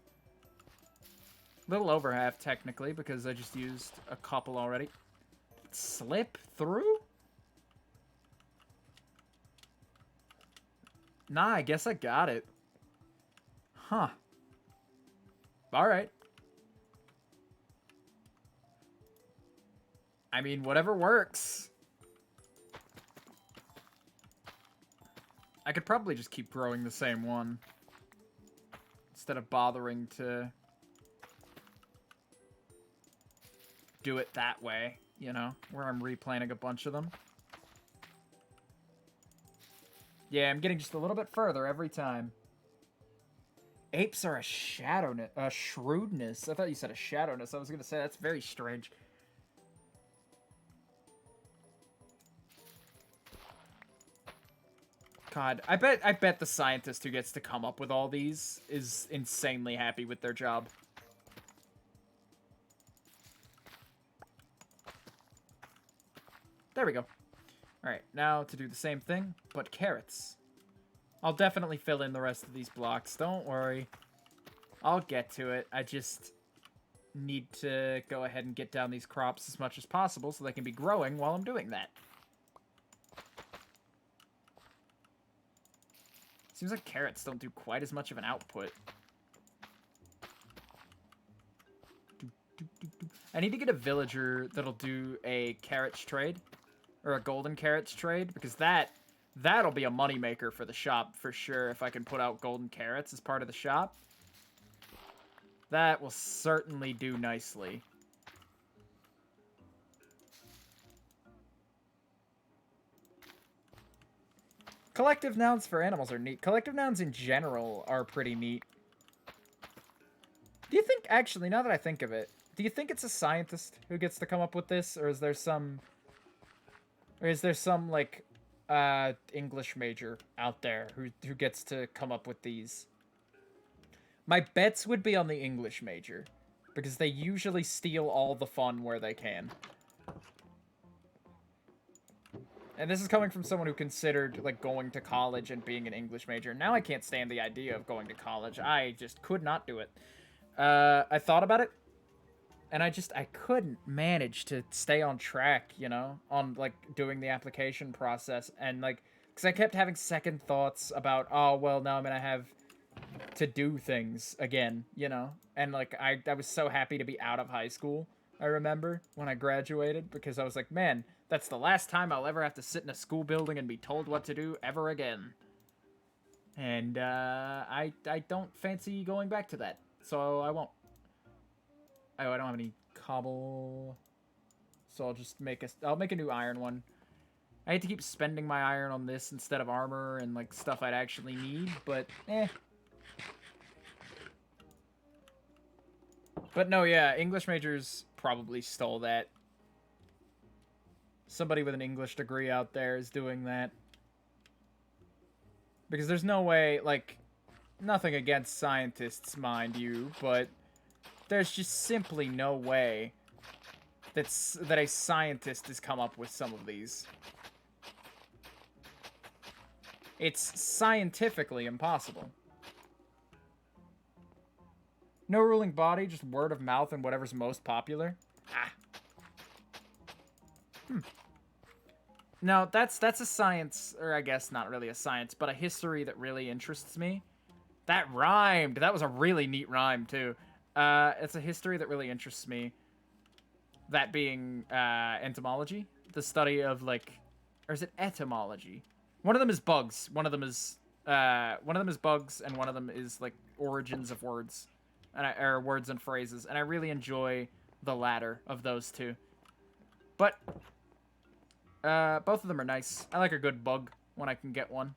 A little over half, technically, because I just used a couple already. Did it slip through? Nah, I guess I got it. Huh. Alright. I mean, whatever works. I could probably just keep growing the same one instead of bothering to do it that way, you know, where I'm replanting a bunch of them. Yeah, I'm getting just a little bit further every time. Apes are a shrewdness. I thought you said a shadowness. I was going to say that's very strange. God, I bet the scientist who gets to come up with all these is insanely happy with their job. There we go. Alright, now to do the same thing, but carrots. I'll definitely fill in the rest of these blocks, don't worry. I'll get to it. I just need to go ahead and get down these crops as much as possible so they can be growing while I'm doing that. Seems like carrots don't do quite as much of an output. I need to get a villager that'll do a carrots trade. Or a golden carrots trade. Because that'll be a moneymaker for the shop for sure. If I can put out golden carrots as part of the shop. That will certainly do nicely. Collective nouns for animals are neat. Collective nouns in general are pretty neat. Do you think, actually, now that I think of it, do you think it's a scientist who gets to come up with this? Or is there some, like, English major out there who gets to come up with these? My bets would be on the English major. Because they usually steal all the fun where they can. And this is coming from someone who considered, like, going to college and being an English major. Now I can't stand the idea of going to college. I just could not do it. I thought about it, and I couldn't manage to stay on track, you know? On, like, doing the application process. And, like, because I kept having second thoughts about, oh, well, now I'm gonna have to do things again, you know? And, like, I was so happy to be out of high school, I remember, when I graduated. Because I was like, man, that's the last time I'll ever have to sit in a school building and be told what to do ever again. And, I don't fancy going back to that. So I won't. Oh, I don't have any cobble. So I'll make a new iron one. I hate to keep spending my iron on this instead of armor and, like, stuff I'd actually need, but, eh. But no, yeah, English majors probably stole that. Somebody with an English degree out there is doing that. Because there's no way, like, nothing against scientists, mind you, but there's just simply no way that a scientist has come up with some of these. It's scientifically impossible. No ruling body, just word of mouth and whatever's most popular. Ah. No, that's a science, or I guess not really a science, but a history that really interests me. That rhymed. That was a really neat rhyme, too. It's a history that really interests me. That being entomology, the study of, like, or is it etymology? One of them is bugs. One of them is bugs, and one of them is, like, origins of words, or words and phrases. And I really enjoy the latter of those two. But both of them are nice. I like a good bug when I can get one.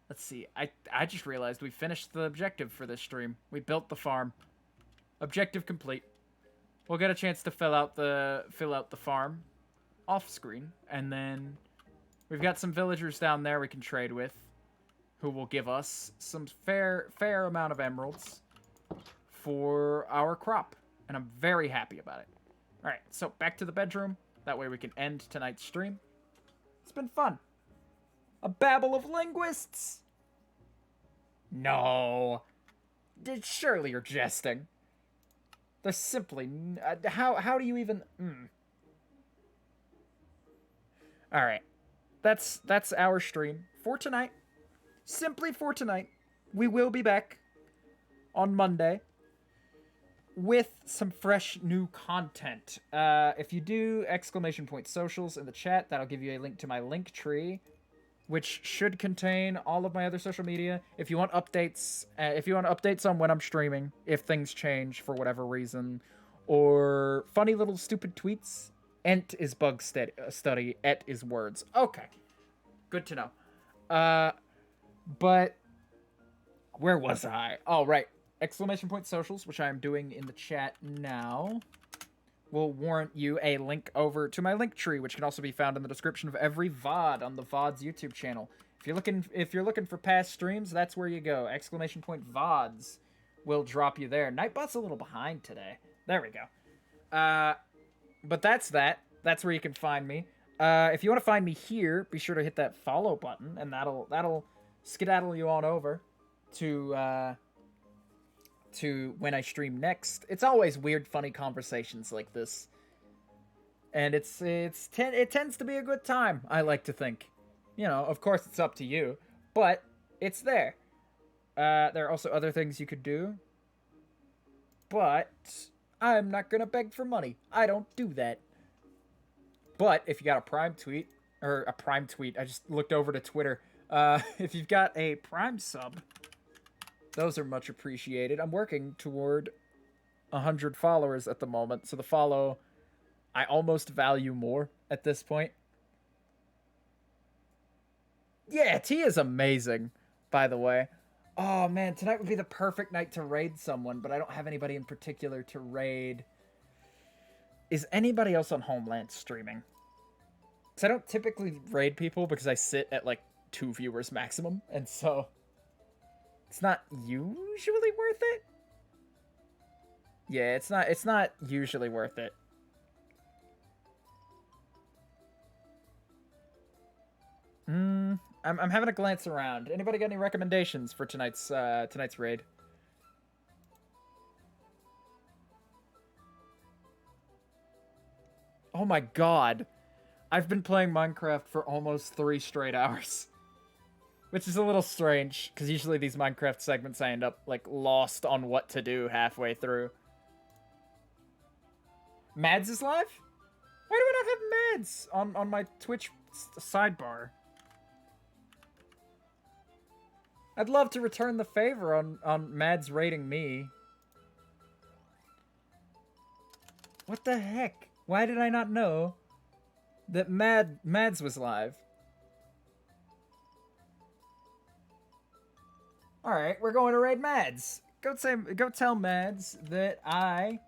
Let's see. I just realized we finished the objective for this stream. We built the farm. Objective complete. We'll get a chance to fill out the farm off screen, and then we've got some villagers down there we can trade with, who will give us some fair amount of emeralds for our crop, and I'm very happy about it. All right, so back to the bedroom. That way we can end tonight's stream. It's been fun. A babble of linguists. No, surely you're jesting. There's simply how do you even? All right, that's our stream for tonight. Simply for tonight. We will be back on Monday with some fresh new content. If you do !socials in the chat, that'll give you a link to my link tree, which should contain all of my other social media. If you want updates, on when I'm streaming, if things change for whatever reason, or funny little stupid tweets, ent is bug study, et is words. Okay, good to know. But where was I? Oh, right. !socials, which I am doing in the chat now, will warrant you a link over to my link tree, which can also be found in the description of every VOD on the VODs YouTube channel. If you're looking for past streams, that's where you go. !VODs will drop you there. Nightbot's a little behind today. There we go. But that's that. That's where you can find me. If you want to find me here, be sure to hit that follow button, and that'll skedaddle you on over to when I stream next. It's always weird, funny conversations like this, and it tends to be a good time, I like to think. You know, of course it's up to you, but it's there. There are also other things you could do, but I'm not gonna beg for money. I don't do that. But if you got a Prime tweet, I just looked over to Twitter. If you've got a Prime sub, those are much appreciated. I'm working toward 100 followers at the moment, so the follow I almost value more at this point. Yeah, T is amazing, by the way. Oh man, tonight would be the perfect night to raid someone, but I don't have anybody in particular to raid. Is anybody else on Homelands streaming? Because I don't typically raid people because I sit at like 2 viewers maximum, and so it's not usually worth it. Yeah, it's not usually worth it. I'm having a glance around. Anybody got any recommendations for tonight's raid? Oh my god. I've been playing Minecraft for almost 3 straight hours. Which is a little strange, because usually these Minecraft segments I end up, like, lost on what to do halfway through. Mads is live? Why do I not have Mads on my Twitch sidebar? I'd love to return the favor on Mads rating me. What the heck? Why did I not know that Mads was live? Alright, we're going to raid Mads. Go tell Mads that I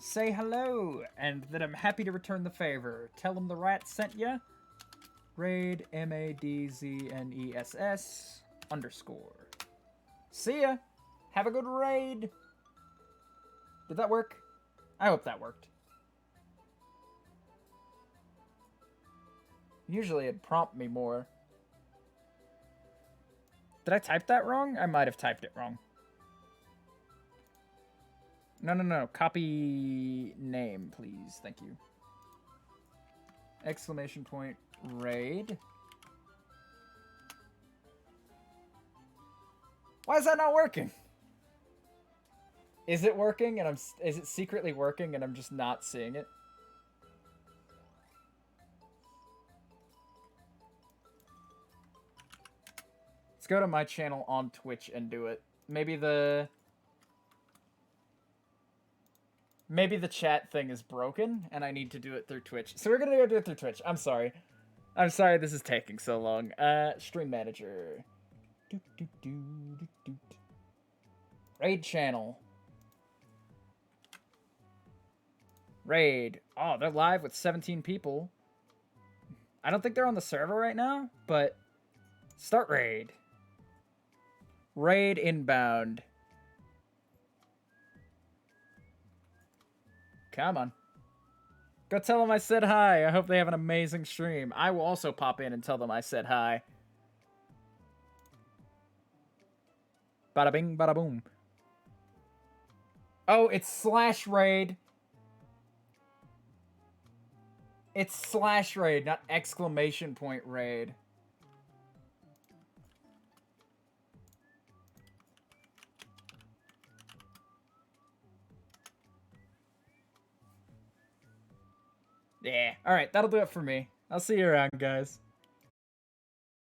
say hello and that I'm happy to return the favor. Tell him the rat sent ya. Raid MADZNESS _ See ya. Have a good raid. Did that work? I hope that worked. Usually it'd prompt me more. Did I type that wrong? I might have typed it wrong. No. Copy name, please. Thank you. !raid. Why is that not working? Is it working and is it secretly working and I'm just not seeing it? Let's go to my channel on Twitch and do it. Maybe the chat thing is broken and I need to do it through Twitch. So we're gonna go do it through Twitch. I'm sorry. I'm sorry this is taking so long. Stream manager. Raid channel. Raid. Oh, they're live with 17 people. I don't think they're on the server right now, but start raid. Raid inbound. Come on. Go tell them I said hi. I hope they have an amazing stream. I will also pop in and tell them I said hi. Bada bing, bada boom. Oh, it's /raid. It's /raid, not exclamation point raid. Yeah. All right, that'll do it for me. I'll see you around, guys.